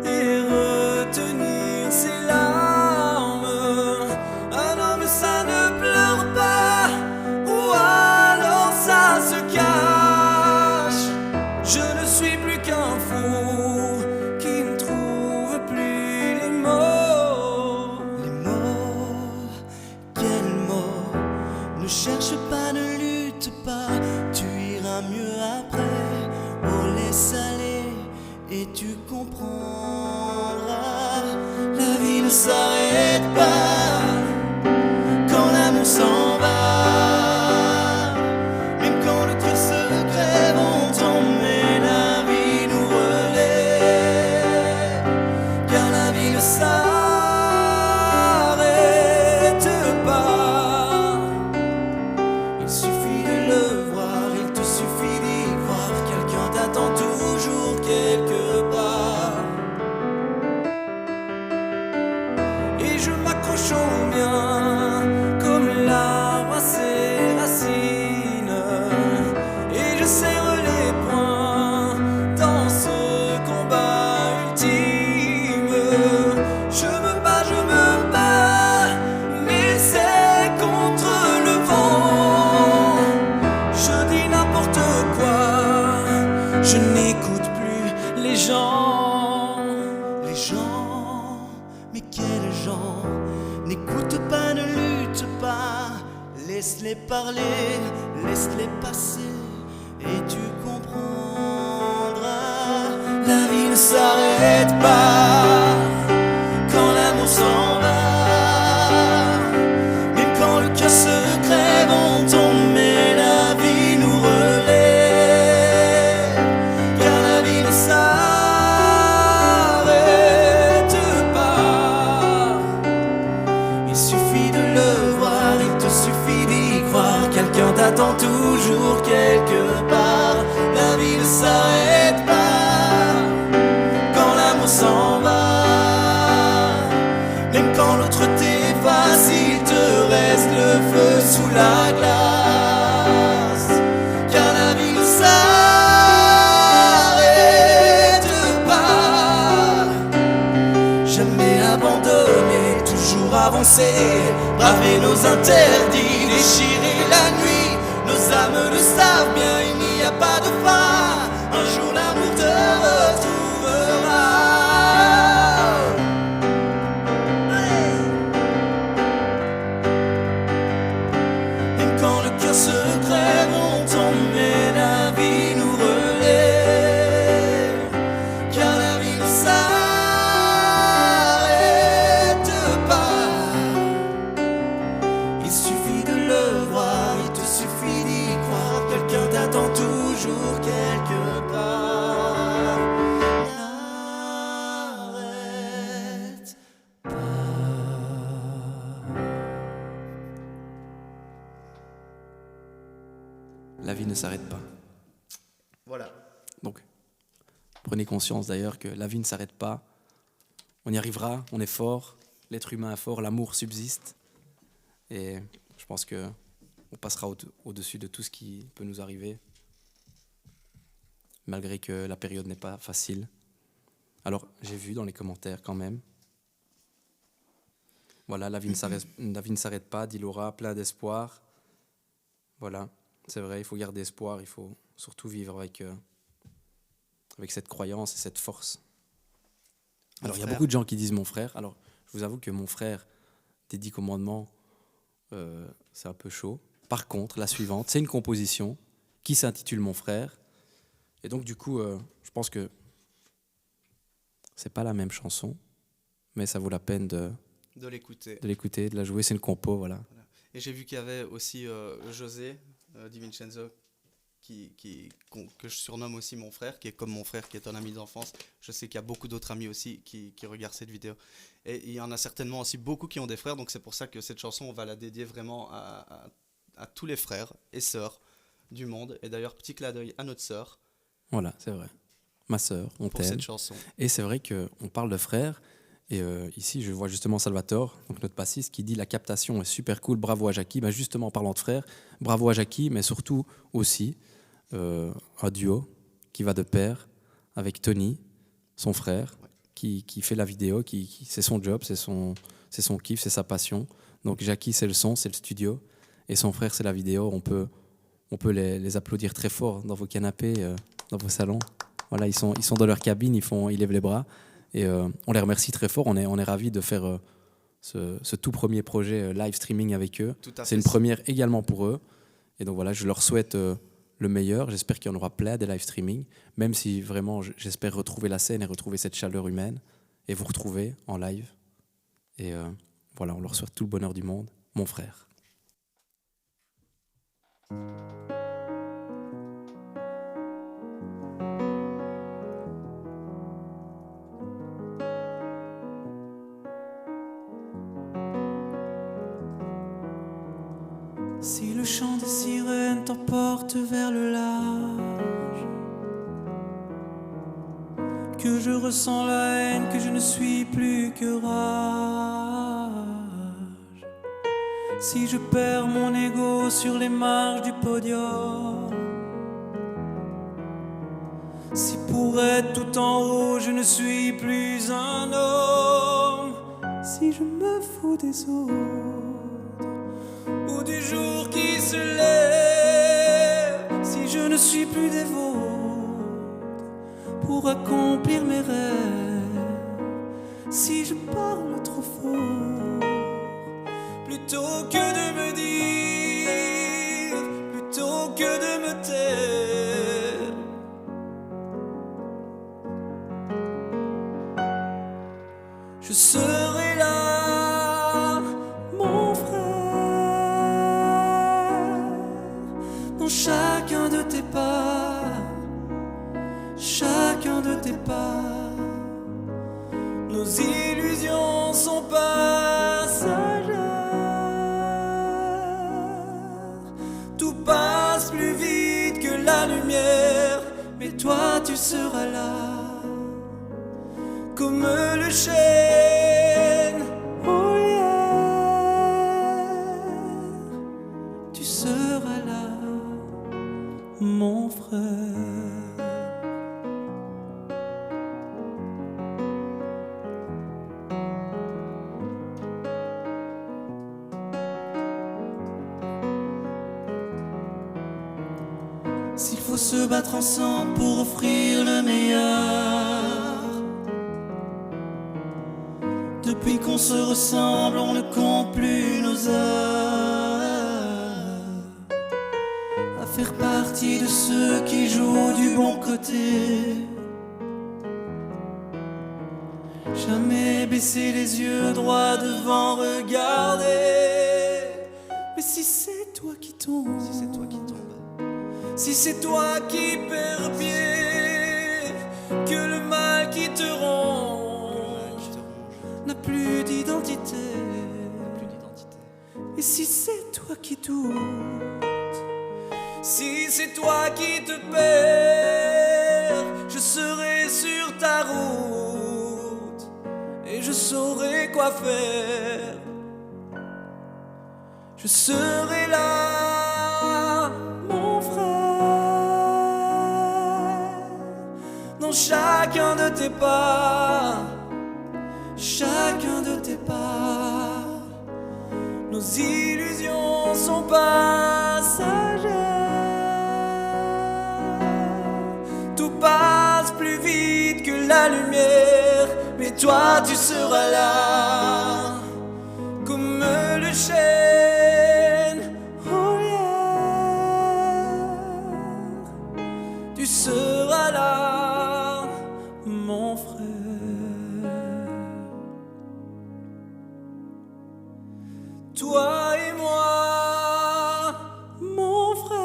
et retenir ses larmes? Un homme ça ne pleure pas, ou alors ça se cache. Je ne suis plus qu'un fou qui ne trouve plus les mots. Les mots, quels mots? Ne cherche pas, ne lutte pas, tu iras mieux après. Oh, laisse aller et tu comprendras. La vie ne s'arrête pas quand l'amour s'en va. Même quand le cœur se crève, on tombe, mais la vie nous relève. Car la vie ne s'arrête pas. Il suffit de le voir, il te suffit d'y croire. Quelqu'un t'attend toujours quelque part. Et je m'accroche au mien comme l'arbre à ses racines, et je serre les poings dans ce combat ultime. Je me bats, mais c'est contre le vent. Je dis n'importe quoi, je n'écoute plus les gens. Les gens, mais quels gens? N'écoute pas, ne lutte pas. Laisse-les parler, laisse-les passer, et tu comprendras. La vie ne s'arrête pas quand l'amour s'en va. Même quand le cœur se crève, on tombe, mais la vie nous relève. toujours quelque part. La vie ne s'arrête pas quand l'amour s'en va. Même quand l'autre t'efface, il te reste le feu sous la glace. Car la vie ne s'arrête pas. Jamais abandonner, toujours avancer, braver nos interdits, déchirer la nuit. Nos âmes le savent bien, il n'y a pas de fin. Un jour l'amour te retrouvera. Même quand le cœur se crève, on t'emmène, la vie nous relève. Car la vie ne s'arrête pas. Il suffit de le voir, il te suffit d'y croire. Quelqu'un t'attend toujours quelque part. N'arrête La vie ne s'arrête pas. Voilà. Donc, prenez conscience d'ailleurs que la vie ne s'arrête pas. On y arrivera, on est fort, l'être humain est fort, l'amour subsiste. Et je pense qu'on passera au-dessus de tout ce qui peut nous arriver, malgré que la période n'est pas facile. Alors, j'ai vu dans les commentaires quand même. Voilà, la vie ne s'arrête pas, dit Laura, plein d'espoir. Voilà, c'est vrai, il faut garder espoir, il faut surtout vivre avec cette croyance et cette force. Alors, il y a beaucoup de gens qui disent mon frère. Alors, je vous avoue que mon frère des 10 commandements, c'est un peu chaud. Par contre, la suivante, c'est une composition qui s'intitule Mon frère. Et donc, du coup, je pense que c'est pas la même chanson, mais ça vaut la peine de l'écouter, de la jouer. C'est une compo, voilà. Et j'ai vu qu'il y avait aussi José Di Vincenzo, que je surnomme aussi mon frère, qui est comme mon frère, qui est un ami d'enfance. Je sais qu'il y a beaucoup d'autres amis aussi qui regardent cette vidéo. Et il y en a certainement aussi beaucoup qui ont des frères, donc c'est pour ça que cette chanson, on va la dédier vraiment à tous les frères et sœurs du monde. Et d'ailleurs, petit clin d'œil à notre sœur. Voilà, c'est vrai. Ma sœur, on pour t'aime. cette chanson. Et c'est vrai qu'on parle de frères. Et ici, je vois justement Salvatore, donc notre bassiste, qui dit la captation est super cool, bravo à Jackie. Ben justement, en parlant de frères, bravo à Jackie, mais surtout aussi un duo qui va de pair avec Tony, son frère, qui fait la vidéo, c'est son job, c'est son kiff, c'est sa passion. Donc Jackie, c'est le son, c'est le studio, et son frère, c'est la vidéo. On peut les applaudir très fort dans vos canapés, dans vos salons. Voilà, ils sont dans leur cabine, ils lèvent les bras. Et on les remercie très fort. On est ravis de faire ce tout premier projet live streaming avec eux. C'est une première également pour eux. Et donc voilà, je leur souhaite le meilleur. J'espère qu'il y en aura plein des live streaming, même si vraiment j'espère retrouver la scène et retrouver cette chaleur humaine et vous retrouver en live. Et voilà, on leur souhaite tout le bonheur du monde. Mon frère. Si le chant des sirènes t'emporte vers le large, que je ressens la haine, que je ne suis plus que rage, si je perds mon ego sur les marges du podium, si pour être tout en haut je ne suis plus un homme, si je me fous des autres ou du jour qui se lève, si je ne suis plus des vôtres pour accomplir mes rêves, si je parle trop fort plutôt que de me dire, plutôt que de me taire, je serai là, mon frère, dans chacun de tes pas, chacun de tes pas. Nos illusions sont passagères, tout passe plus vite. la lumière, mais toi tu seras là, comme le chêne au lierre. Tu seras là, mon frère. S'il faut se battre ensemble pour offrir le meilleur, depuis qu'on se ressemble, on ne compte plus nos heures à faire partie de ceux qui jouent du bon côté. Jamais baisser les yeux droit devant, regarder. Mais si c'est toi qui tombes, Si c'est toi qui tombes, si c'est toi qui perds pied, que le mal qui te ronge je te ronge, n'a plus d'identité. plus d'identité. Et si c'est toi qui doutes, si c'est toi qui te perds, je serai sur ta route et je saurai quoi faire. Je serai là, mon frère, dans chacun de tes pas, chacun de tes pas. Nos illusions sont passagères. Tout passe plus vite que la lumière, mais toi tu seras là, comme le chêne au lierre. Tu seras là, mon frère. Toi et moi, mon frère,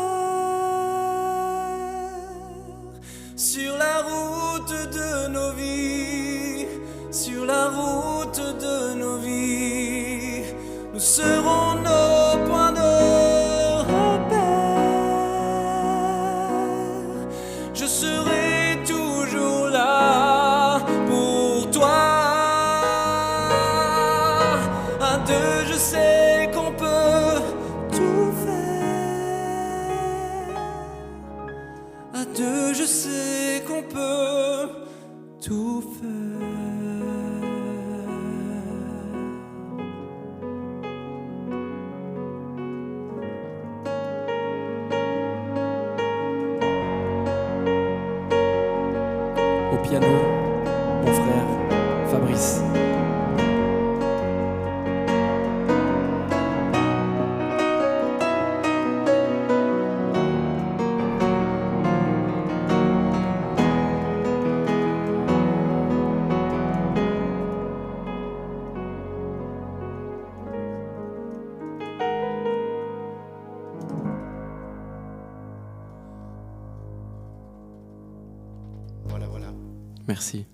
sur la route de nos vies, sur la route de nos vies, nous serons nos points de repère. Je serai toujours là pour toi. À deux, je sais qu'on peut tout faire. À deux, je sais qu'on peut tout faire. Au piano, mon frère Fabrice. Voilà, voilà. Merci.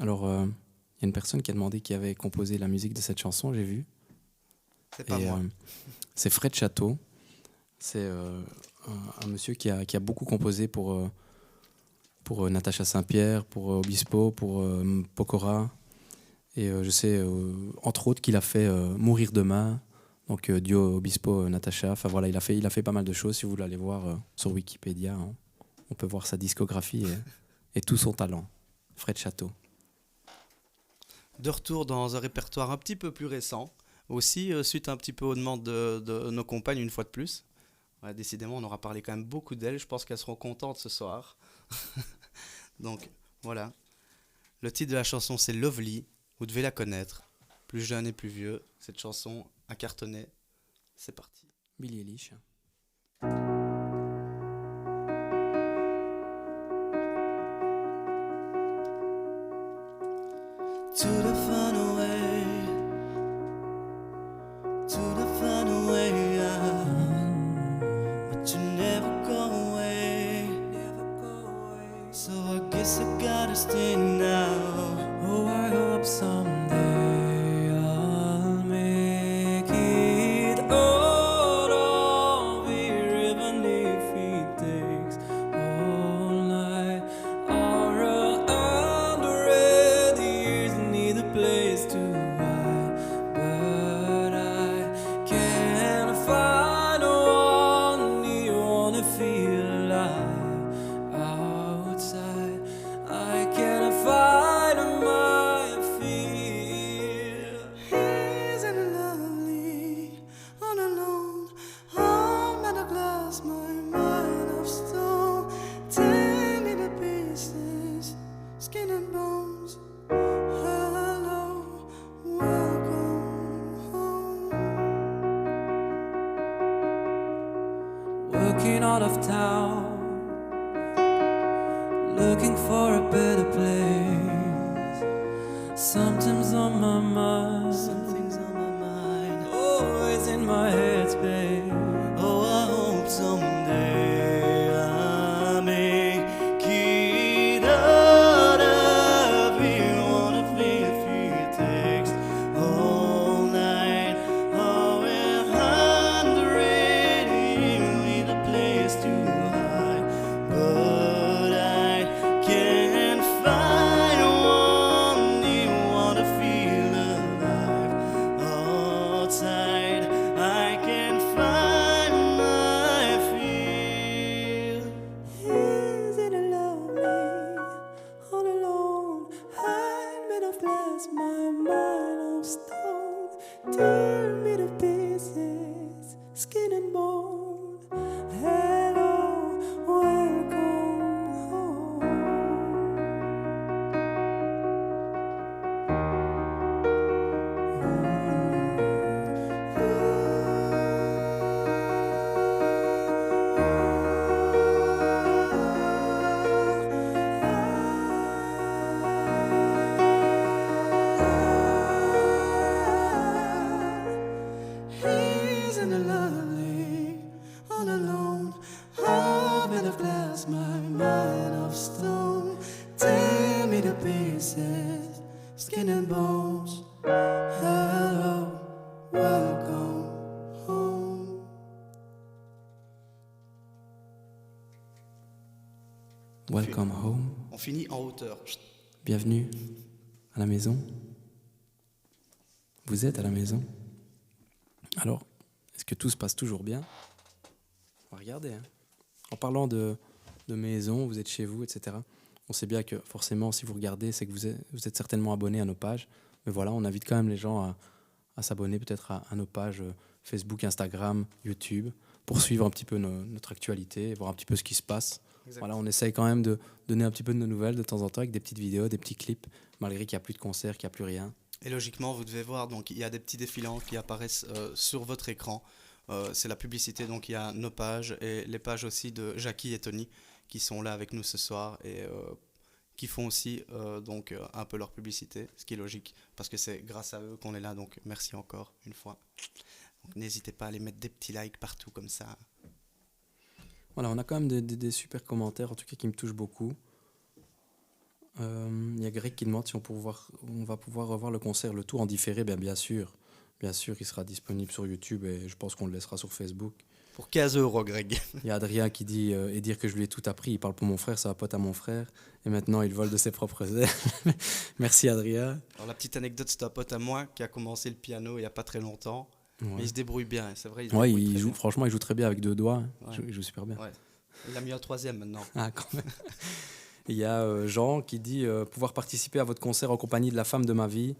Alors, il y a une personne qui a demandé qui avait composé la musique de cette chanson, j'ai vu. C'est pas moi. C'est Fred Château. C'est un monsieur qui a beaucoup composé pour Natacha Saint-Pierre, pour Obispo, pour Pokora. Et je sais, entre autres, qu'il a fait Mourir demain, donc duo Obispo, Natacha. Enfin voilà, il a fait pas mal de choses. Si vous voulez aller voir sur Wikipédia, hein, on peut voir sa discographie et tout son talent. Fred Château. De retour dans un répertoire un petit peu plus récent, aussi suite un petit peu aux demandes de nos compagnes une fois de plus. Ouais, décidément, on aura parlé quand même beaucoup d'elles. Je pense qu'elles seront contentes ce soir. Donc voilà. Le titre de la chanson, c'est Lovely. Vous devez la connaître. Plus jeune et plus vieux, cette chanson a cartonné. C'est parti. Billie Eilish. To the fun away, to the fun away, but you never go away, so I guess I gotta stay now. Oh, I hope someday I'll make it out of here, even if it takes out of town, looking for a better place. Something's on my mind, Something's on my mind. always in my headspace. Oh, I hope someday I make it out of here. Wanna feel if it takes all night. Oh, we're 100 with a place to hide, but I can't find one. You wanna feel alive outside. I can't find my feel. Isn't it lonely, all alone? I'm made of glass, my mind of stone. Tear me to pieces, skin and bone. Hello, welcome home. Isn't it lovely, all alone? I'm made of glass, my mind of stone. Tear me to pieces, skin and bones. Hello, welcome home. Welcome home. On finit en hauteur. Bienvenue à la maison. Vous êtes à la maison. Alors, est-ce que tout se passe toujours bien? On va regarder. Hein. En parlant de maison, vous êtes chez vous, etc. On sait bien que forcément, si vous regardez, c'est que vous êtes certainement abonné à nos pages. Mais voilà, on invite quand même les gens à s'abonner peut-être à nos pages Facebook, Instagram, YouTube, pour suivre un petit peu notre actualité, voir un petit peu ce qui se passe. Voilà, on essaye quand même de donner un petit peu de nos nouvelles de temps en temps avec des petites vidéos, des petits clips, malgré qu'il n'y a plus de concerts, qu'il n'y a plus rien. Et logiquement, vous devez voir, donc il y a des petits défilants qui apparaissent sur votre écran. C'est la publicité, donc il y a nos pages et les pages aussi de Jackie et Tony qui sont là avec nous ce soir et qui font aussi donc un peu leur publicité, ce qui est logique parce que c'est grâce à eux qu'on est là. Donc merci encore une fois. Donc n'hésitez pas à les mettre des petits likes partout comme ça. Voilà, on a quand même des super commentaires, en tout cas qui me touchent beaucoup. Il y a Greg qui demande si on va pouvoir revoir le concert, le tour en différé. Bien sûr. Bien sûr, il sera disponible sur YouTube et je pense qu'on le laissera sur Facebook. Pour 15 €, Greg. Il y a Adrien qui dit et dire que je lui ai tout appris. Il parle pour mon frère, c'est un pote à mon frère. Et maintenant, il vole de ses propres ailes. Merci Adrien. Alors la petite anecdote, c'est un pote à moi qui a commencé le piano il n'y a pas très longtemps. Ouais. Mais il se débrouille bien, c'est vrai. Ouais, débrouille très bien. franchement, il joue très bien avec 2 doigts. Ouais. Il joue super bien. Ouais. Il a mis un 3e maintenant. Ah, quand même. Il y a Jean qui dit pouvoir participer à votre concert en compagnie de la femme de ma vie,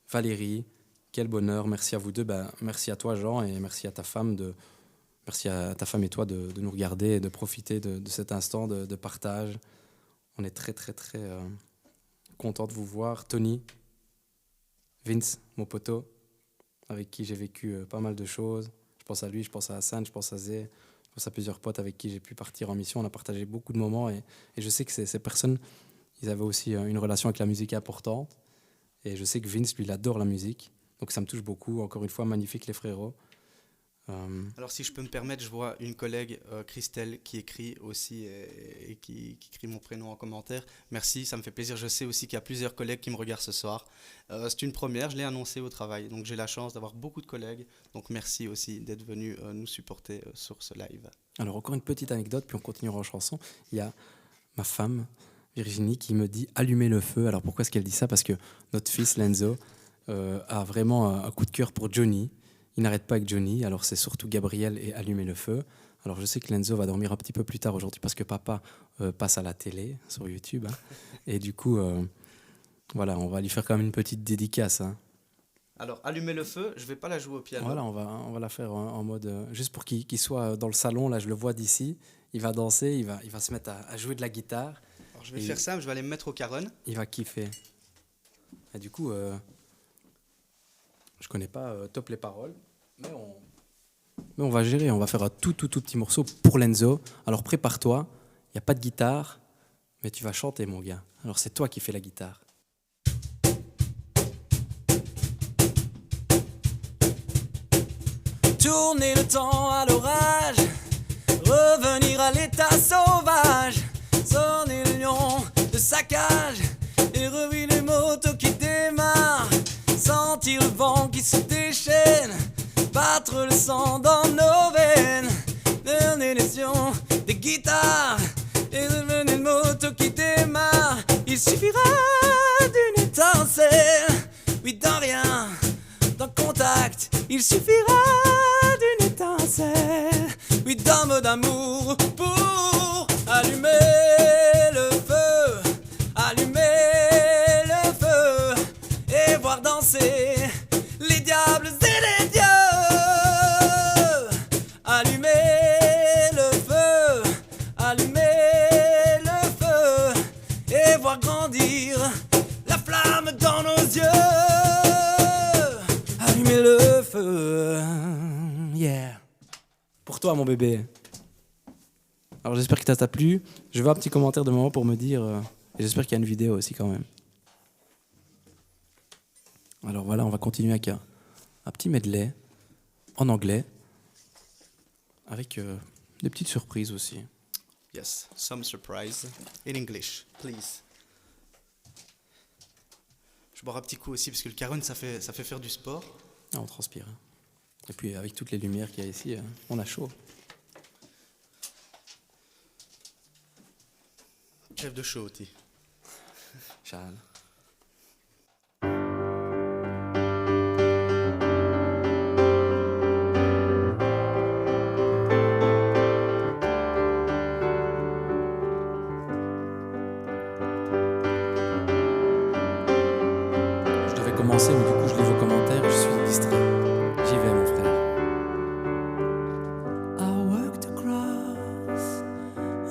Valérie. Quel bonheur, merci à vous deux. Merci à toi Jean et merci à ta femme et toi de nous regarder et de profiter de cet instant de partage. On est très très très content de vous voir. Tony, Vince, mon poteau, avec qui j'ai vécu pas mal de choses. Je pense à lui, je pense à Hassan, je pense à Zé, je pense à plusieurs potes avec qui j'ai pu partir en mission. On a partagé beaucoup de moments et je sais que ces personnes, ils avaient aussi une relation avec la musique importante. Et je sais que Vince, lui, il adore la musique. Donc ça me touche beaucoup. Encore une fois, magnifique les frérots. Alors si je peux me permettre, je vois une collègue, Christelle, qui écrit aussi et qui écrit mon prénom en commentaire. Merci, ça me fait plaisir. Je sais aussi qu'il y a plusieurs collègues qui me regardent ce soir. C'est une première, je l'ai annoncé au travail. Donc j'ai la chance d'avoir beaucoup de collègues. Donc merci aussi d'être venus nous supporter sur ce live. Alors encore une petite anecdote, puis on continuera en chanson. Il y a ma femme, Virginie, qui me dit « Allumez le feu ». Alors pourquoi est-ce qu'elle dit ça? Parce que notre fils, Lenzo, a vraiment un coup de cœur pour Johnny. Il n'arrête pas avec Johnny, alors c'est surtout Gabriel et Allumer le feu. Alors je sais que Lenzo va dormir un petit peu plus tard aujourd'hui parce que papa passe à la télé sur YouTube. Hein. Et du coup, voilà, on va lui faire quand même une petite dédicace. Hein. Alors, Allumer le feu, je vais pas la jouer au piano. Voilà, on va la faire en mode... juste pour qu'il soit dans le salon, là je le vois d'ici. Il va danser, il va se mettre à jouer de la guitare. Alors, je vais faire ça, je vais aller me mettre au caron. Il va kiffer. Et du coup... je connais pas top les paroles, mais Mais on va gérer, on va faire un tout petit morceau pour Lenzo. Alors prépare-toi, il n'y a pas de guitare, mais tu vas chanter mon gars. Alors c'est toi qui fais la guitare. Tourner le temps à l'orage, revenir à l'état sauvage, sonner le lion de sa cage et revivre les motos qui démarrent, sentir le vent qui se déchaîne, battre le sang dans nos veines, donner les sons des guitares et revenir le moto qui démarre. Il suffira d'une étincelle, oui d'un rien, d'un contact, il suffira d'une étincelle, oui d'un mot d'amour pour allumer le feu, allumer le feu et voir danser les diables et les dieux. Allumer le feu, allumer le feu et voir grandir la flamme dans nos yeux. Allumer le feu, yeah. Pour toi mon bébé. Alors j'espère que ça t'a plu. Je veux un petit commentaire de maman pour me dire... et j'espère qu'il y a une vidéo aussi quand même. Alors voilà, on va continuer avec un petit medley en anglais. Avec des petites surprises aussi. Yes, some surprise in English, please. Je bois un petit coup aussi parce que le Caron ça fait faire du sport. Ah, on transpire. Et puis avec toutes les lumières qu'il y a ici, on a chaud. Chef de show, Oti. Charles. Je devais commencer, mais du coup je lis vos commentaires et je suis distrait. J'y vais mon frère. I walked across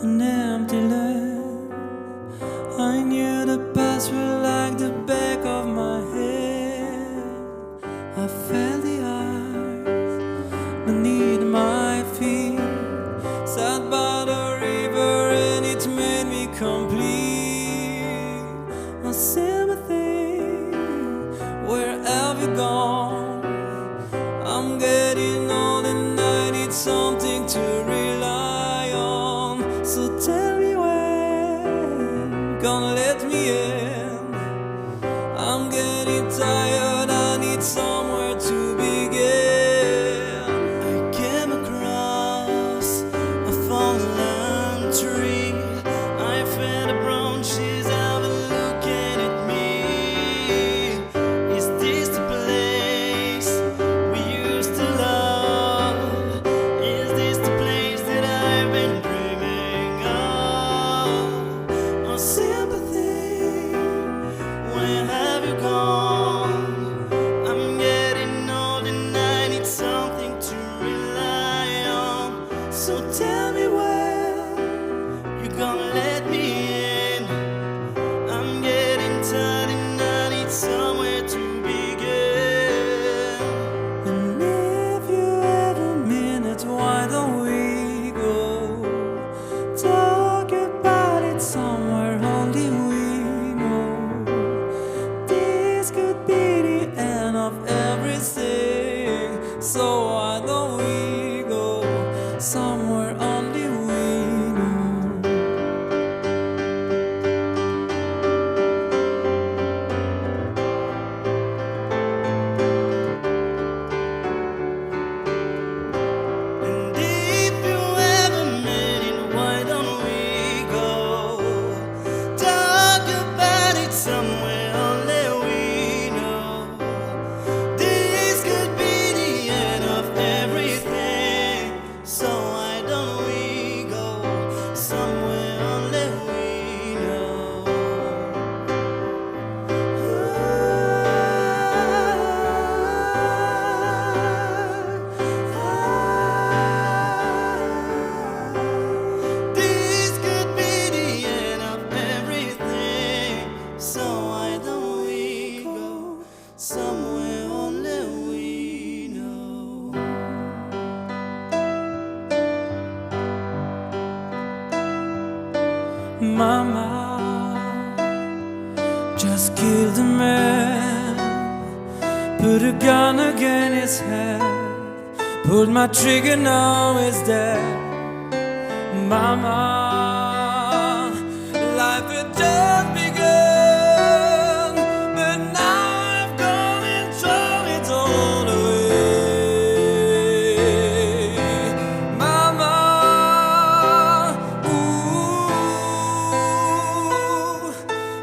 an empty land. I knew the past were like the back of my head. I felt the ice beneath my feet. Sat by the river and it made me complete. My sympathy, where have you gone? I'm getting old and I need something to rely on. So tell me when, gonna let me in. I'm getting tired, I need somewhere to begin. I came across a fallen tree. I felt the branches out looking at me. Is this the place we used to love? Is this the place that I've been dreaming of? Oh, sympathy, where have you gone? I'm getting old and I need something to rely on. So tell me when you're gonna let me in. I'm getting tired and I need somewhere to begin. And if you have a minute, why don't we go talk about it somewhere only we know? This could be the end of everything. So why don't we go somewhere only we know? Mama just killed a man, put a gun against his head, pulled my trigger, now he's dead. Mama, life had just begun, but now I've gone and thrown it all away. Mama, ooh,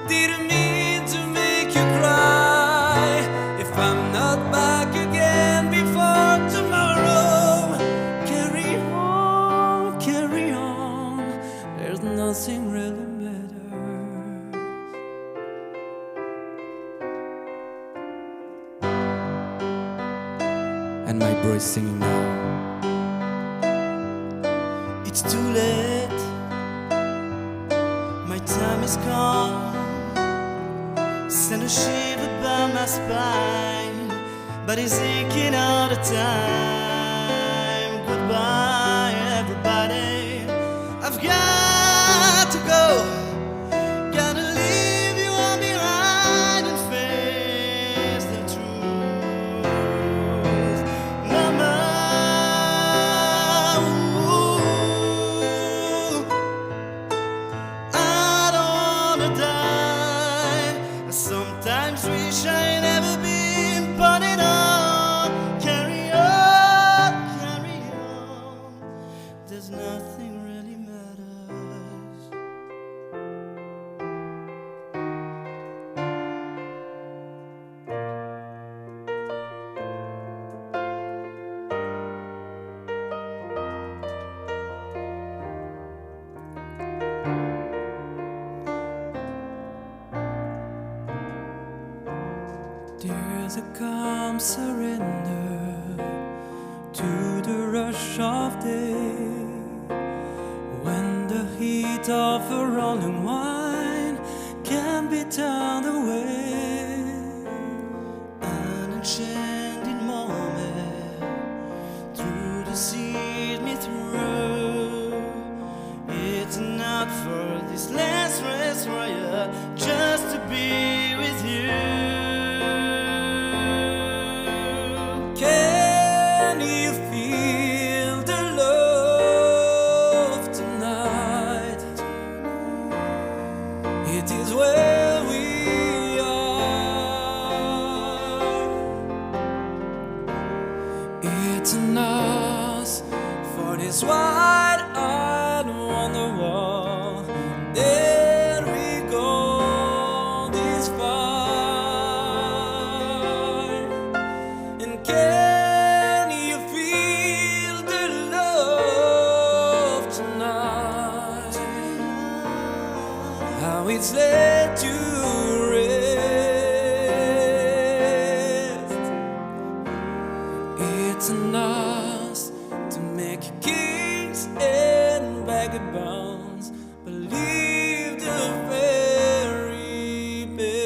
didn't mean to make you cry. If I'm not back again before tomorrow, carry on, there's nothing really matters. And my bro is singing now. It's too late, my time is gone. Send a shiver down my spine, but it's aching all the time. Goodbye, everybody. I've got to go, gotta leave you all behind and face the truth. Mama, ooh, I don't wanna die. I sometimes wish I never been born at all. Carry on, there's nothing really matters. There's a calm surrender to the rush of day, when the heat of a rolling wine can be turned away. An enchanted moment through the seas me through. It's not for this last rest warrior just to be with you. Can you feel the love tonight? It is where we are. It's enough for this wide-eyed wonderwall. There we go, this far. And can you feel the love tonight? How it's laid to rest. It's enough to make kings and vagabonds believe the very best.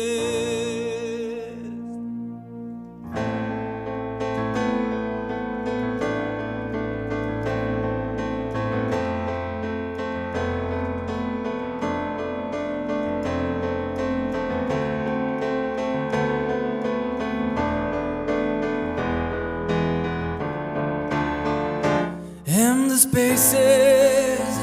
Empty spaces,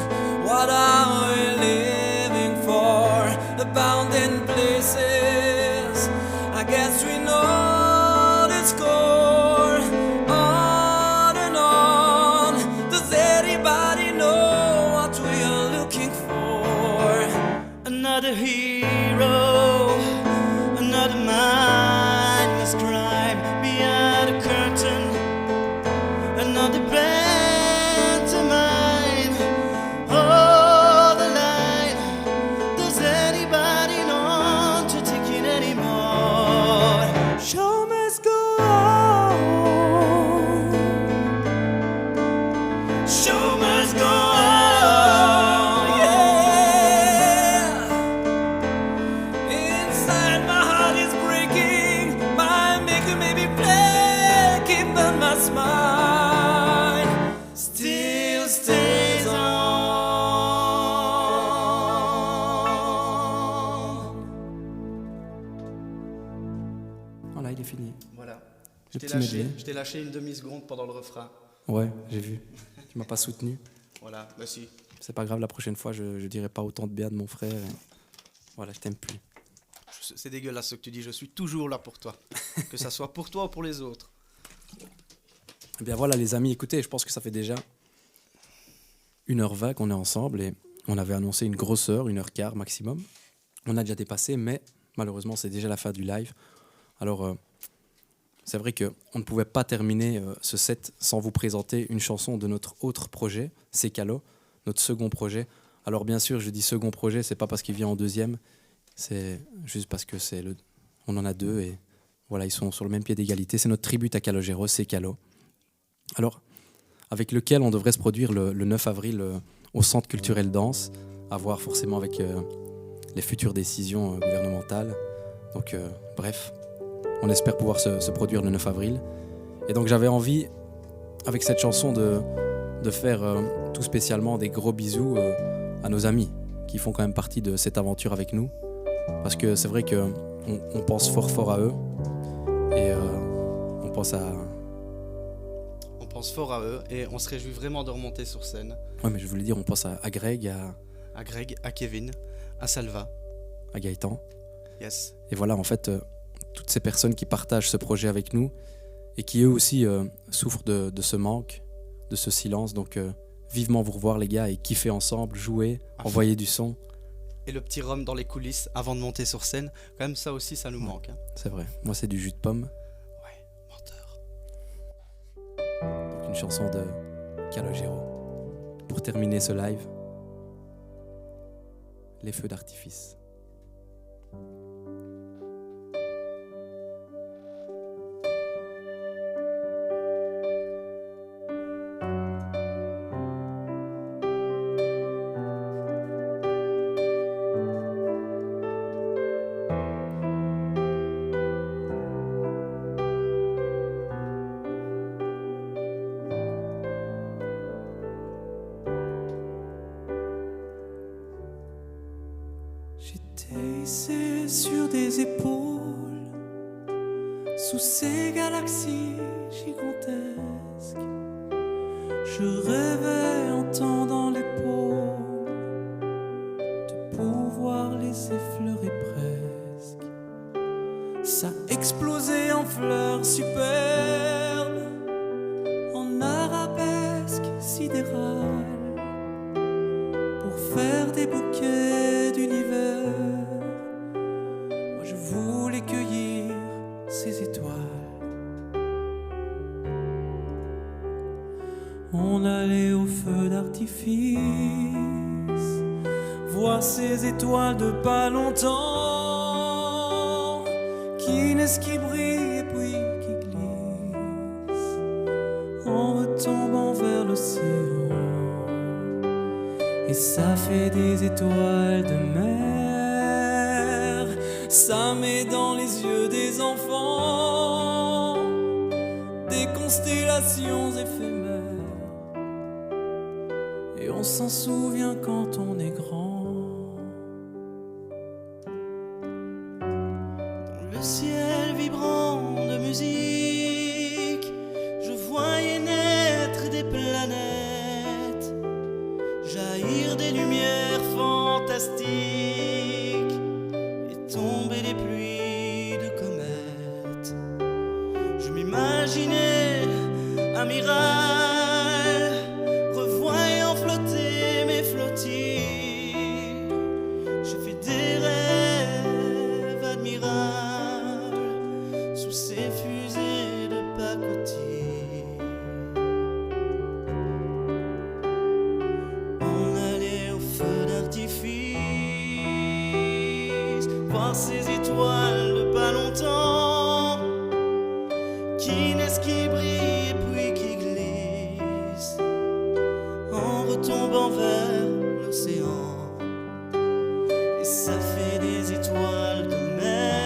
what are we living for? Abandoned places, I guess we know the score. On and on, does anybody know what we are looking for? Another hero, another mindless crime behind a curtain, another pantomime. Oh, the line. Does anybody know to take it anymore? Show must go on. Show must go on. Yeah. il est fini. Voilà. Le petit medley. Je t'ai lâché une demi-seconde pendant le refrain. Ouais, j'ai vu. Tu m'as pas soutenu. Voilà, bah si. C'est pas grave, la prochaine fois, je dirai pas autant de bien de mon frère. Voilà, je t'aime plus. C'est dégueulasse ce que tu dis, je suis toujours là pour toi. Que ça soit pour toi ou pour les autres. Eh bien voilà les amis, écoutez, je pense que ça fait déjà 1h20 qu'on est ensemble et on avait annoncé une grosse heure, 1h15 maximum. On a déjà dépassé, mais malheureusement c'est déjà la fin du live. Alors c'est vrai qu'on ne pouvait pas terminer ce set sans vous présenter une chanson de notre autre projet, C'est Calo, notre second projet. Alors bien sûr, je dis second projet, c'est pas parce qu'il vient en deuxième, c'est juste parce que on en a deux et voilà, ils sont sur le même pied d'égalité. C'est notre tribute à Calogero, C'est Calo. Alors, avec lequel on devrait se produire le 9 avril au Centre culturel Danse, à voir forcément avec les futures décisions gouvernementales. Donc, bref, on espère pouvoir se produire le 9 avril. Et donc, j'avais envie, avec cette chanson, de faire tout spécialement des gros bisous à nos amis qui font quand même partie de cette aventure avec nous. Parce que c'est vrai qu'on pense fort à eux et on pense fort à eux et on se réjouit vraiment de remonter sur scène. Ouais, mais je voulais dire, on pense à Greg, À Greg, à Kevin, à Salva, à Gaëtan. yes. Et voilà, en fait, toutes ces personnes qui partagent ce projet avec nous et qui eux aussi souffrent de ce manque, de ce silence. Donc, vivement vous revoir les gars et kiffer ensemble, jouer, envoyer du son. Et le petit rhum dans les coulisses avant de monter sur scène, quand même ça aussi ça nous manque. Hein. C'est vrai, moi c'est du jus de pomme. Ouais, menteur. Donc une chanson de Calogero. Pour terminer ce live, les feux d'artifice. J'étais hissé sur des épaules, sous ces galaxies gigantesques. Je rêvais en tendant l'épaule de pouvoir les effleurer presque. Ça explosait en fleurs superbes, en arabesques sidérales, pour faire des bouquets d'univers. Moi je voulais cueillir ces étoiles. On allait au feu d'artifice, voir ces étoiles de pas longtemps, qui naissent, qui brillent et puis qui glissent, en retombant vers l'océan. Et ça fait des étoiles de mer, ça met dans les yeux des enfants des constellations éphémères. Et on s'en souvient quand on est grand. Dans le ciel vibrant de musique, je voyais naître des planètes, jaillir des lumières fantastiques et tomber des pluies de comètes. Je m'imaginais amiral, revoyant flotter mes flottilles. Je fais des rêves admirables sous ces fusées de pacotille. On allait au feu d'artifice, voir ces étoiles de pas longtemps, qui naissent, qui brillent et puis qui glissent, en retombant vers l'océan. Et ça fait des étoiles de mer,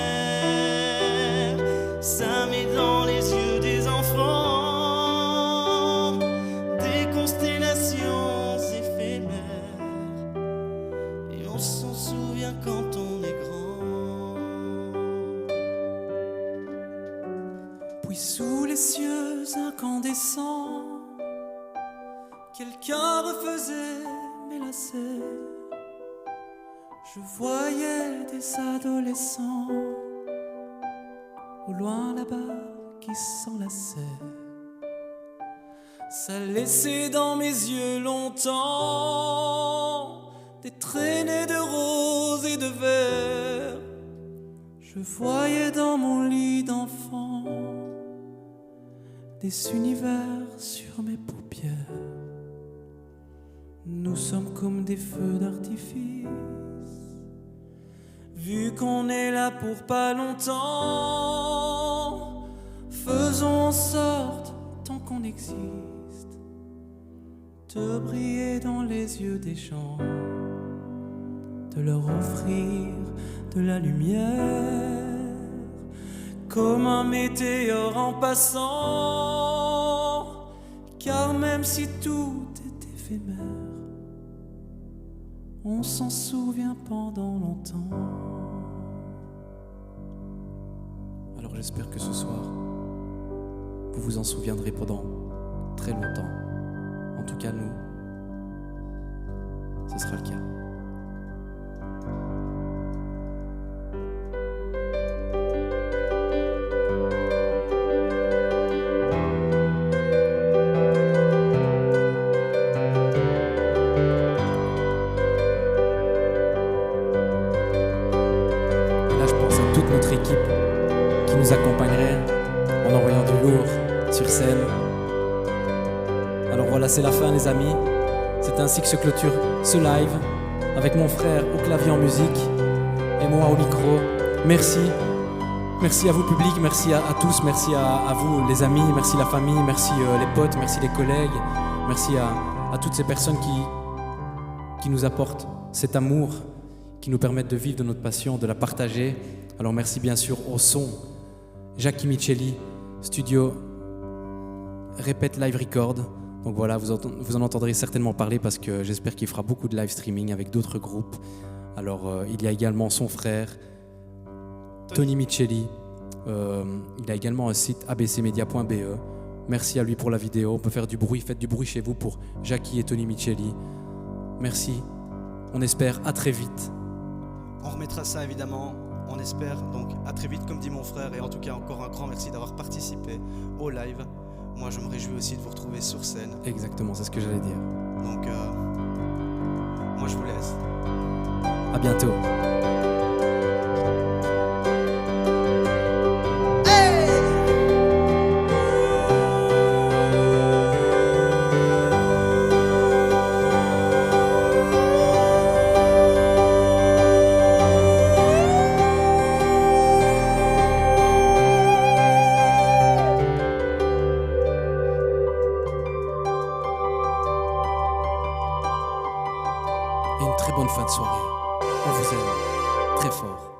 ça met dans les yeux des enfants des constellations éphémères. Et on s'en souvient quand on est grand. Oui, sous les cieux incandescents, quelqu'un refaisait mes lacets. Je voyais des adolescents au loin là-bas qui s'enlaçaient. Ça laissait dans mes yeux longtemps des traînées de roses et de verre. Je voyais dans mon lit d'enfant des univers sur mes paupières. Nous sommes comme des feux d'artifice, vu qu'on est là pour pas longtemps. Faisons en sorte, tant qu'on existe, de briller dans les yeux des gens, de leur offrir de la lumière, comme un météore en passant. Car même si tout est éphémère, on s'en souvient pendant longtemps. Alors j'espère que ce soir, vous vous en souviendrez pendant très longtemps. En tout cas, nous, ce sera le cas. Et là, je pense à toute notre équipe qui nous accompagnerait en envoyant du lourd sur scène. Alors voilà, c'est la fin les amis. C'est ainsi que se clôture ce live avec mon frère au clavier en musique et moi au micro. Merci. Merci à vous public, merci à tous, merci à vous les amis, merci la famille, merci les potes, merci les collègues, merci à toutes ces personnes qui nous apportent cet amour, qui nous permettent de vivre de notre passion, de la partager. Alors merci bien sûr au son, Jackie Michelli, studio Répète Live Record. Donc voilà, vous en entendrez certainement parler parce que j'espère qu'il fera beaucoup de live streaming avec d'autres groupes. Alors il y a également son frère, Tony Michelli. Il a également un site abcmedia.be. Merci à lui pour la vidéo. On peut faire du bruit, faites du bruit chez vous pour Jackie et Tony Michelli. Merci. On espère à très vite. On remettra ça évidemment, on espère. Donc à très vite comme dit mon frère. Et en tout cas encore un grand merci d'avoir participé au live. Moi je me réjouis aussi de vous retrouver sur scène. Exactement, c'est ce que j'allais dire. Donc moi je vous laisse. À bientôt. Et une très bonne fin de soirée. On vous aime très fort.